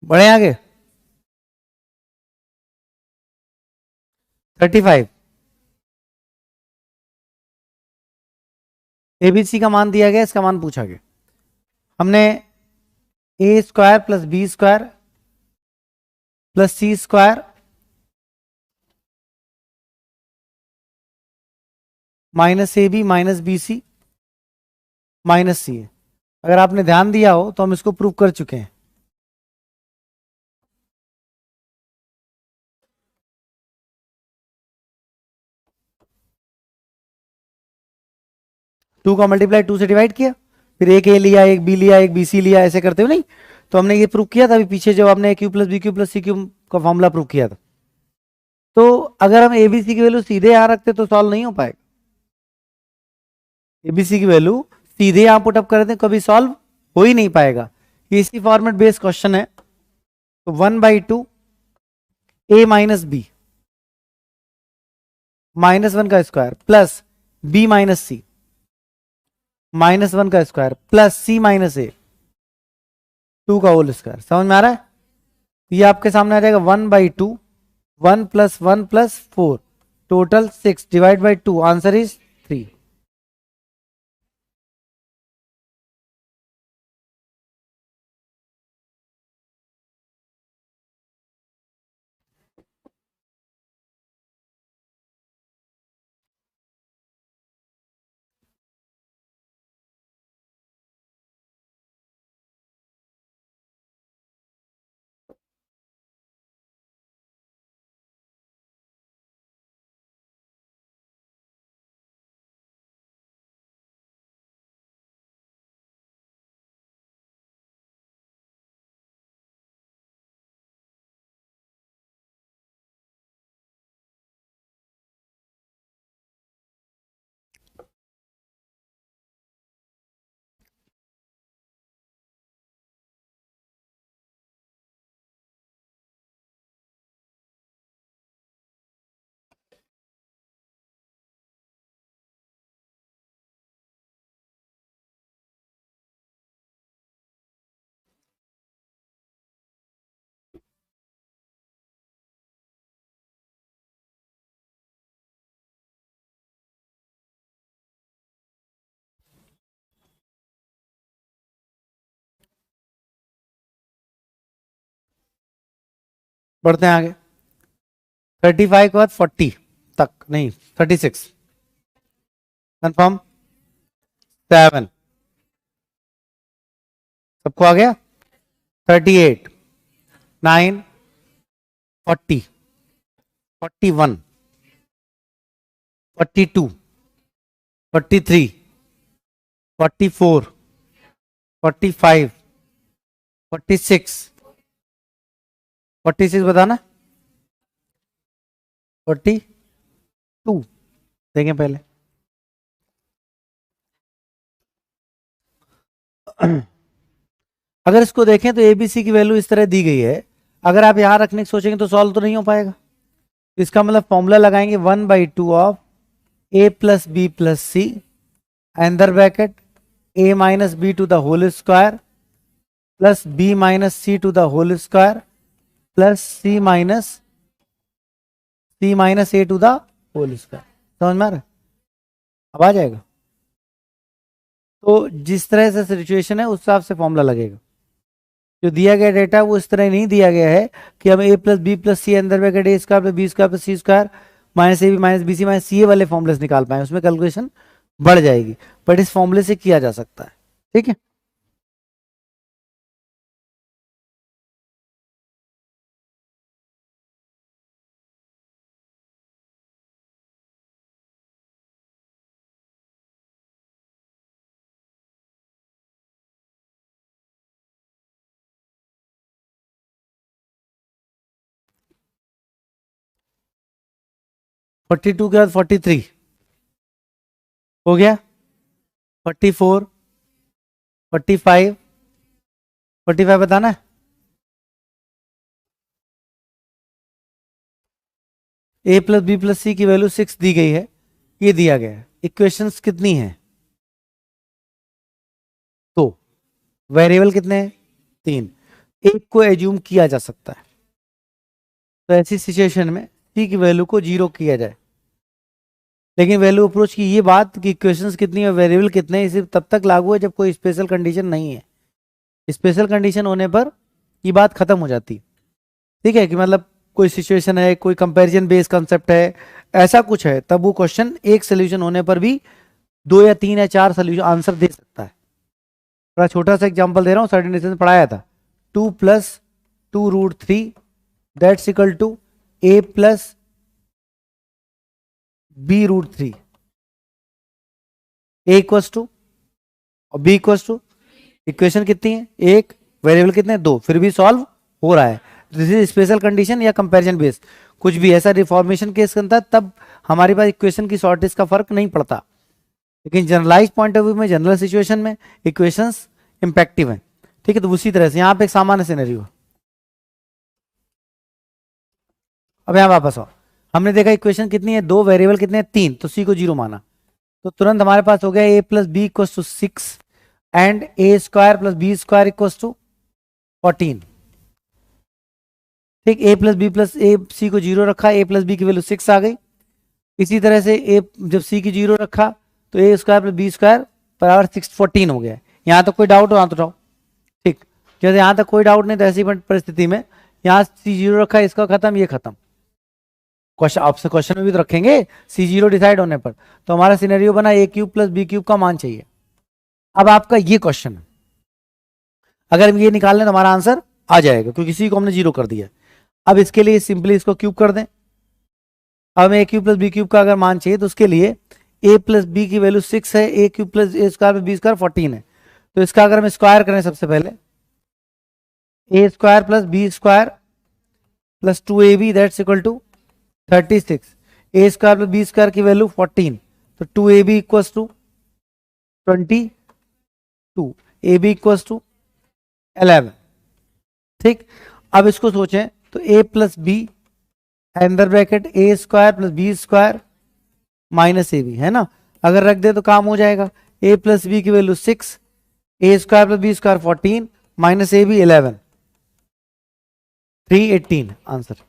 बढ़े आगे। 35 एबीसी का मान दिया गया, इसका मान पूछा गया। हमने A square plus B square plus C square minus A B minus B C minus C है। अगर आपने ध्यान दिया हो तो हम इसको प्रूव कर चुके हैं। टू का मल्टीप्लाई टू से डिवाइड किया, फिर एक ए लिया, एक बी लिया, एक बी सी लिया, ऐसे करते हो नहीं? तो हमने ये प्रूव किया था अभी पीछे, जब आपने A cube plus B cube plus C cube का फॉर्मूला प्रूव किया था। तो अगर हम एबीसी की वैल्यू सीधे यहां रखते तो सॉल्व नहीं हो पाएगा। एबीसी की वैल्यू सीधे यहां पुटअप कर दें, कभी सॉल्व हो ही नहीं पाएगा। ये इसी फॉर्मेट बेस्ड क्वेश्चन है। तो 1/2 ए माइनस बी -1 का स्क्वायर प्लस बी माइनस सी -1 का स्क्वायर प्लस सी माइनस ए 2 का होल स्क्वायर। समझ में आ रहा है? ये आपके सामने आ जाएगा 1/2 1 + 1 + 4 total 6 divide by 2, answer is 3। बढ़ते हैं आगे। 35 के बाद 40 तक नहीं, 36 कंफर्म, 7 सबको आ गया, 38 9 40 41 42 43 44 45 46 46 बताना। 42 देखें पहले। अगर इसको देखें तो एबीसी की वैल्यू इस तरह दी गई है, अगर आप यहां रखने की सोचेंगे तो सॉल्व तो नहीं हो पाएगा। इसका मतलब फॉर्मूला लगाएंगे 1/2 of A plus B plus C अंदर bracket A minus B to the whole square plus B minus C to the whole square plus C minus A to the whole square. समझ में आ रहा है? अब आ जाएगा। तो जिस तरह से सिचुएशन है उस हिसाब से फॉर्मूला लगेगा। जो दिया गया डेटा वो इस तरह नहीं दिया गया है कि हम A plus B plus C अंदर bracket A square plus B square plus C square minus A B minus B C minus C A वाले फॉर्मूले निकाल पाए, उसमें कैलकुलेशन बढ़ जाएगी, बट इस फॉर्मूले से किया जा सकता है। ठीक है, फोर्टी टू के बाद 43 हो गया, 44 45 45 बताना है। ए प्लस बी प्लस सी की वैल्यू 6 दी गई है, ये दिया गया है। इक्वेशंस कितनी है? तो वेरिएबल कितने हैं? 3। एक को एज्यूम किया जा सकता है, तो ऐसी सिचुएशन में सी की वैल्यू को 0 किया जाए। लेकिन वैल्यू अप्रोच की ये बात कि इक्वेशंस कितनी है वेरिएबल कितने हैं, सिर्फ तब तक लागू है जब कोई स्पेशल कंडीशन नहीं है। स्पेशल कंडीशन होने पर ये बात खत्म हो जाती। ठीक है, कि मतलब कोई सिचुएशन है, कोई कंपैरिजन बेस्ड कंसेप्ट है, ऐसा कुछ है, तब वो क्वेश्चन एक सोल्यूशन होने पर भी 2 या 3 या 4 सोल्यूशन आंसर दे सकता है। बड़ा छोटा सा एग्जांपल दे रहा हूँ, सर्टेन डिस्टेंस में पढ़ाया था। 2 + 2√3 that's equal to a plus b√3। a equals to और b इक्वल्स टू, इक्वेशन कितनी है? एक, वेरिएबल कितने हैं? 2, फिर भी सॉल्व हो रहा है। दिस इज स्पेशल कंडीशन या कंपैरिजन बेस्ड, कुछ भी ऐसा रिफॉर्मेशन केस करता है तब हमारे पास इक्वेशन की शॉर्टेज का फर्क नहीं पड़ता। लेकिन जनरलाइज पॉइंट ऑफ व्यू में, जनरल सिचुएशन में इक्वेशंस इंपैक्टिव हैं। ठीक है, तो उसी तरह से यहाँ पे एक सामान्य सिनेरियो। अब यहाँ वापस आओ, हमने देखा इक्वेशन कितनी है? 2, वेरिएबल कितने हैं? 3, तो सी को 0 माना, तो तुरंत हमारे पास हो गया A plus B equal to 6 and A square plus B square equal to 14। ठीक, A plus B plus A C को 0 रखा, ए प्लस बी की वैल्यू 6 आ गई। इसी तरह से ए जब सी की 0 रखा तो ए स्क्वायर प्लस बी स्क्वायर बराबर 14 हो गया। यहाँ तक कोई डाउट हो? यहाँ तो डाउट। ठीक, जैसे यहाँ तक कोई डाउट नहीं तो ऐसी परिस्थिति में यहाँ सी 0 रखा, इसका खत्म, ये खत्म। क्वेश्चन आपसे क्वेश्चन में भी तो रखेंगे सी 0 डिसाइड होने पर, तो हमारा सिनेरियो बना ए क्यूब प्लस बी क्यूब का मान चाहिए। अब आपका ये क्वेश्चन है, अगर हम ये निकाल लें तो हमारा आंसर आ जाएगा, क्योंकि सी को हमने 0 कर दिया। अब इसके लिए सिंपली इसको क्यूब कर दें। अब ए क्यूब प्लस बी क्यूब का अगर मान चाहिए तो उसके लिए ए प्लस बी की वैल्यू 6 है, A cube plus A square plus B square 14 है, तो इसका अगर हम स्क्वायर करें सबसे पहले, A square plus B square plus 2ab that's equal to 36। A square plus B square की वैल्यू 14, तो 2ab equals to 22, ab equals to 11। ठीक, अब इसको सोचें तो a प्लस बी अंदर bracket A square plus B square minus A B है ना, अगर रख दे तो काम हो जाएगा। a प्लस बी की value 6, A square plus B square 14 minus A B 11, 318 answer.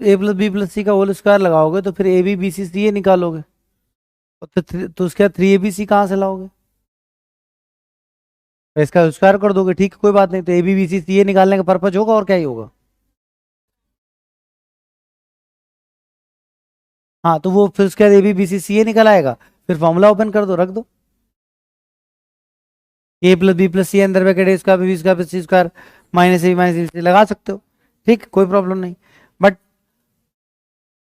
A plus B plus C का होल स्क्वायर लगाओगे तो फिर ए बी बी सी सी ए निकालोगे, तो उसके बाद 3 ABC कहाँ से लाओगे? तो इसका स्क्वायर कर दोगे, ठीक है कोई बात नहीं। तो ए बी बी सी सी ए निकालने का पर्पज होगा, और क्या ही होगा। हाँ तो वो फिर उसके बाद ए बी बी सी सी ए निकल आएगा, फिर फॉर्मूला ओपन कर दो, रख दो ए प्लस बी प्लस सी अंदर bracket A square B square plus C square minus A minus सी लगा सकते हो, ठीक कोई प्रॉब्लम नहीं। बट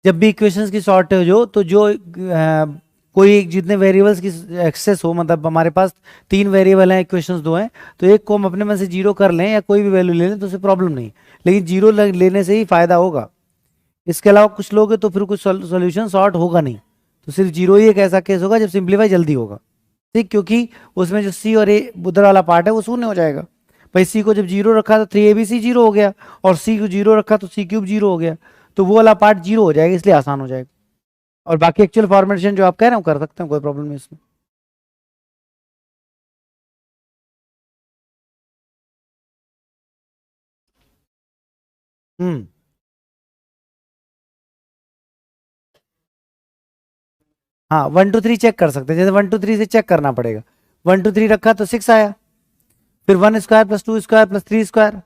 जब भी इक्वेशंस की शॉर्टेज हो तो जो कोई जितने वेरिएबल्स की एक्सेस हो, मतलब हमारे पास 3 वेरिएबल हैं, इक्वेशंस 2 हैं, तो एक को हम अपने मन से जीरो कर लें या कोई भी वैल्यू ले लें तो उससे प्रॉब्लम नहीं, लेकिन जीरो लेने से ही फायदा होगा। इसके अलावा कुछ लोग तो फिर कुछ सोल्यूशन सॉर्ट होगा नहीं, तो सिर्फ जीरो ही एक ऐसा केस होगा जब सिंप्लीफाई जल्दी होगा, ठीक, क्योंकि उसमें जो सी और ए उधर वाला पार्ट है वो शून्य हो जाएगा। भाई सी को जब जीरो रखा तो 3ABC जीरो हो गया, और सी को जीरो रखा तो सी क्यूब जीरो हो गया, तो वो वाला पार्ट जीरो हो जाएगा, इसलिए आसान हो जाएगा। और बाकी एक्चुअल फॉर्मेशन जो आप कह रहे हो कर सकते हैं, कोई प्रॉब्लम नहीं इसमें। हम्म हाँ 1 2 3 चेक कर सकते हैं, जैसे 1 2 3 से चेक करना पड़ेगा। 1 2 3 रखा तो 6 आया, फिर 1 square plus 2 square plus 3 square,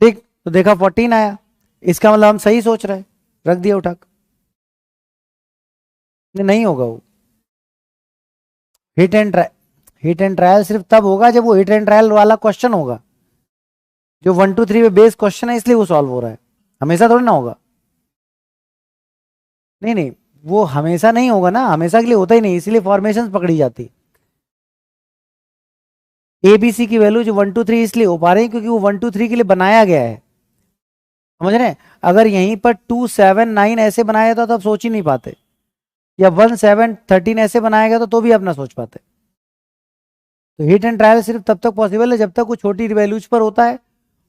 ठीक, तो देखा 14 आया, इसका मतलब हम सही सोच रहे हैं, रख दिया उठा के। नहीं होगा वो hit and trial, hit and trial सिर्फ तब होगा जब वो हिट एंड ट्रायल वाला क्वेश्चन होगा, जो 1 2 3 पे बेस क्वेश्चन है इसलिए वो सॉल्व हो रहा है, हमेशा थोड़ी ना होगा। नहीं नहीं, वो हमेशा नहीं होगा ना, हमेशा के लिए होता ही नहीं, इसीलिए फॉर्मेशन पकड़ी जाती। एबीसी की वैल्यू जो 1 2 3 इसलिए हो पा रही है क्योंकि वो 1 2 3 के लिए बनाया गया है, समझ रहे हैं? अगर यहीं पर 2 7 9 ऐसे बनाया था तो आप सोच ही नहीं पाते, या 1 7 13 ऐसे बनाया गया तो भी आप ना सोच पाते। तो हिट एंड ट्रायल सिर्फ तब तक पॉसिबल है जब तक वो छोटी वैल्यूज पर होता है,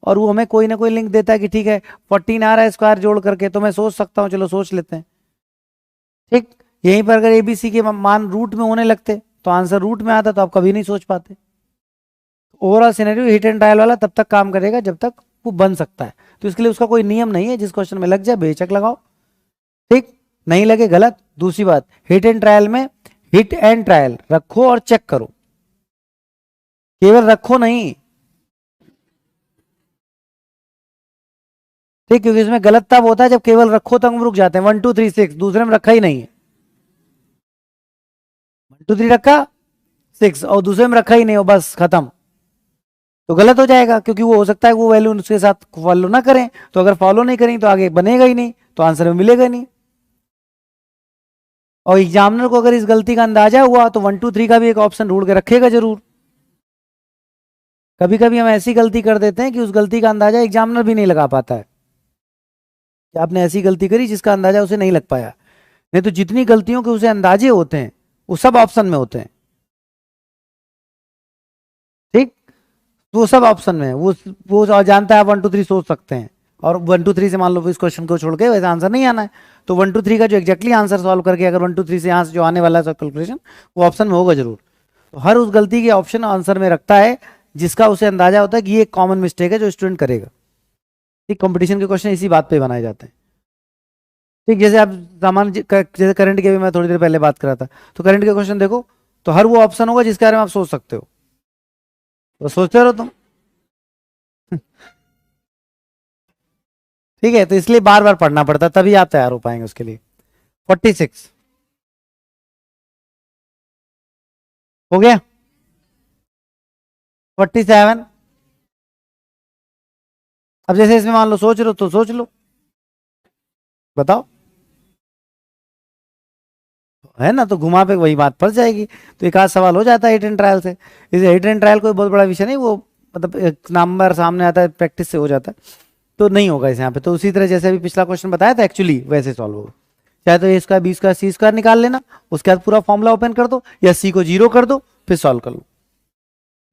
और वो हमें कोई ना कोई लिंक देता है कि ठीक है 14 आ रहा है स्क्वायर जोड़ करके, तो मैं सोच सकता हूँ, चलो सोच लेते हैं, ठीक। यहीं पर अगर एबीसी के मान रूट में होने लगते तो आंसर रूट में आता, तो आप कभी नहीं सोच पाते। Overall scenario hit and trial वाला तब तक काम करेगा जब तक वो बन सकता है, तो इसके लिए उसका कोई नियम नहीं है, जिस क्वेश्चन में लग जाए बेशक लगाओ, ठीक, नहीं लगे गलत। दूसरी बात, हिट एंड ट्रायल में हिट एंड ट्रायल रखो और चेक करो, केवल रखो नहीं, ठीक, क्योंकि इसमें गलत तब होता है जब केवल रखो तक हम रुक जाते हैं। 1 2 3 6 दूसरे में रखा ही नहीं है, 1 2 3 रखा 6 और दूसरे में रखा ही नहीं हो, बस खत्म, तो गलत हो जाएगा, क्योंकि वो हो सकता है वो वैल्यू उसके साथ फॉलो ना करें, तो अगर फॉलो नहीं करेंगे तो आगे बनेगा ही नहीं, तो आंसर में मिलेगा ही नहीं। और एग्जामिनर को अगर इस गलती का अंदाजा हुआ तो 1 2 3 का भी एक ऑप्शन ढूंढ के रखेगा जरूर। कभी कभी हम ऐसी गलती कर देते हैं कि उस गलती का अंदाजा एग्जामिनर भी नहीं लगा पाता है, कि आपने ऐसी गलती करी जिसका अंदाजा उसे नहीं लग पाया। नहीं तो जितनी गलतियों के उसे अंदाजे होते हैं वो सब ऑप्शन में होते हैं, ठीक, वो सब ऑप्शन में है, वो जानता है आप 1 2 3 सोच सकते हैं, और 1 2 3 से मान लो इस क्वेश्चन को छोड़ के वैसा आंसर नहीं आना है, तो 1 2 3 का जो एग्जैक्टली आंसर सॉल्व करके अगर 1 2 3 से यहाँ से जो आने वाला है कैलकुलेशन वो ऑप्शन में होगा जरूर। तो हर उस गलती के ऑप्शन आंसर में रखता है जिसका उसे अंदाजा होता है कि ये एक कॉमन मिस्टेक है जो स्टूडेंट करेगा, ठीक। कंपटीशन के क्वेश्चन इसी बात पे बनाए जाते हैं, ठीक। जैसे आप सामान्य जैसे करंट के भी मैं थोड़ी देर पहले बात कर रहा था, तो करंट के क्वेश्चन देखो तो हर वो ऑप्शन होगा जिसके बारे में आप सोच सकते हो, तो सोचते रहो तुम ठीक है, तो इसलिए बार बार पढ़ना पड़ता है, तभी आप तैयार हो पाएंगे उसके लिए। 46 हो गया, 47। अब जैसे इसमें मान लो सोच लो तो सोच लो, बताओ, है ना, तो घुमा पे वही बात पड़ जाएगी, तो एक आध सवाल हो जाता है हिट एंड ट्रायल से। इसे हिट एंड ट्रायल कोई बहुत बड़ा विषय नहीं, वो मतलब एक नंबर सामने आता है, प्रैक्टिस से हो जाता है, तो नहीं होगा इस यहाँ पे। तो उसी तरह जैसे अभी पिछला क्वेश्चन बताया था एक्चुअली वैसे सॉल्व होगा, चाहे तो ए square B square C square निकाल लेना, उसके बाद पूरा फॉर्मूला ओपन कर दो, या सी को जीरो कर दो फिर सॉल्व कर लो,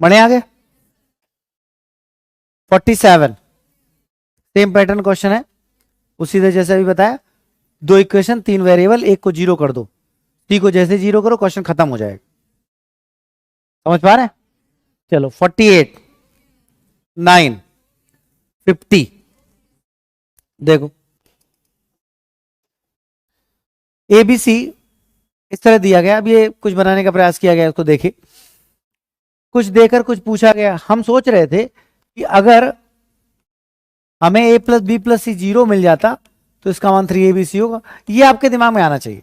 बढ़े आगे। 47 सेम पैटर्न क्वेश्चन है, उसी तरह जैसे अभी बताया, 2 इक्वेशन 3 वेरिएबल, एक को जीरो कर दो, सी को जैसे जीरो करो क्वेश्चन खत्म हो जाएगा, समझ पा रहे हैं? चलो 48 9 50 देखो, ए बी सी इस तरह दिया गया। अब ये कुछ बनाने का प्रयास किया गया, उसको देखिए। कुछ देकर कुछ पूछा गया। हम सोच रहे थे कि अगर हमें a प्लस बी प्लस सी 0 मिल जाता तो इसका मान 3abc होगा। ये आपके दिमाग में आना चाहिए।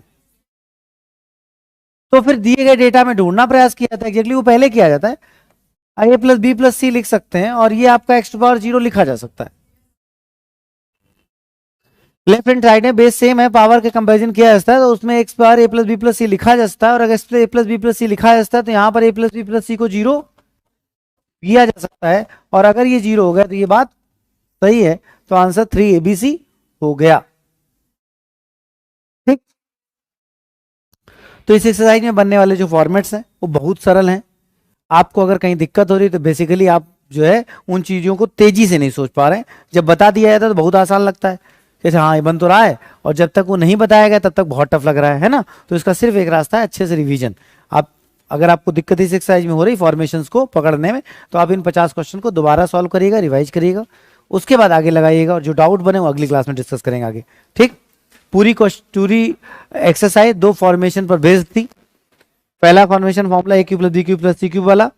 तो फिर दिए गए डेटा में ढूंढना प्रयास किया जाता है, एग्जैक्टली वो पहले किया जाता है। a प्लस बी प्लस सी लिख सकते हैं और ये आपका x टू पावर 0 लिखा जा सकता है। लेफ्ट हैंड साइड में बेस सेम है, पावर के कंपैरिजन किया जाता है तो उसमें x power a plus B plus C लिखा जा सकता है। और अगर इस पे a plus B plus C लिखा जा सकता है तो यहाँ पर a plus B plus C को 0 किया जा सकता है। और अगर ये 0 हो गया तो ये बात सही है, तो आंसर 3abc हो गया। ठीक, तो इस एक्सरसाइज में बनने वाले जो फॉर्मेट्स हैं वो बहुत सरल हैं। आपको अगर कहीं दिक्कत हो रही है तो बेसिकली आप जो है उन चीजों को तेजी से नहीं सोच पा रहे हैं। जब बता दिया जाता है तो बहुत आसान लगता है, जैसे हाँ ये बन तो रहा है, और जब तक वो नहीं बताया गया तब तक बहुत टफ लग रहा है ना। तो इसका सिर्फ एक रास्ता है, अच्छे से रिवीजन। आप अगर आपको दिक्कत इस एक्सरसाइज में हो रही फॉर्मेशंस को पकड़ने में, तो आप इन 50 क्वेश्चन को दोबारा सॉल्व करिएगा, रिवाइज करिएगा, उसके बाद आगे लगाइएगा। और जो डाउट बने वो अगली क्लास में डिस्कस करेंगे आगे। ठीक, पूरी एक्सरसाइज 2 फॉर्मेशन पर बेस्ड थी। पहला formation formula a cube plus B cube plus C cube वाला,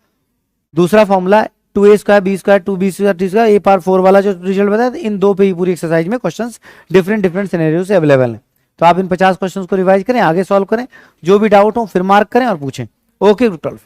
दूसरा formula 2a square B square 2b square T square a power 4 वाला जो रिजल्ट बताया। इन 2 पे ही पूरी एक्सरसाइज में क्वेश्चंस डिफरेंट सिनेरियो से अवेलेबल हैं। तो आप इन 50 क्वेश्चंस को रिवाइज करें, आगे सॉल्व करें, जो भी डाउट हो फिर मार्क करें और पूछें। ओके, 12।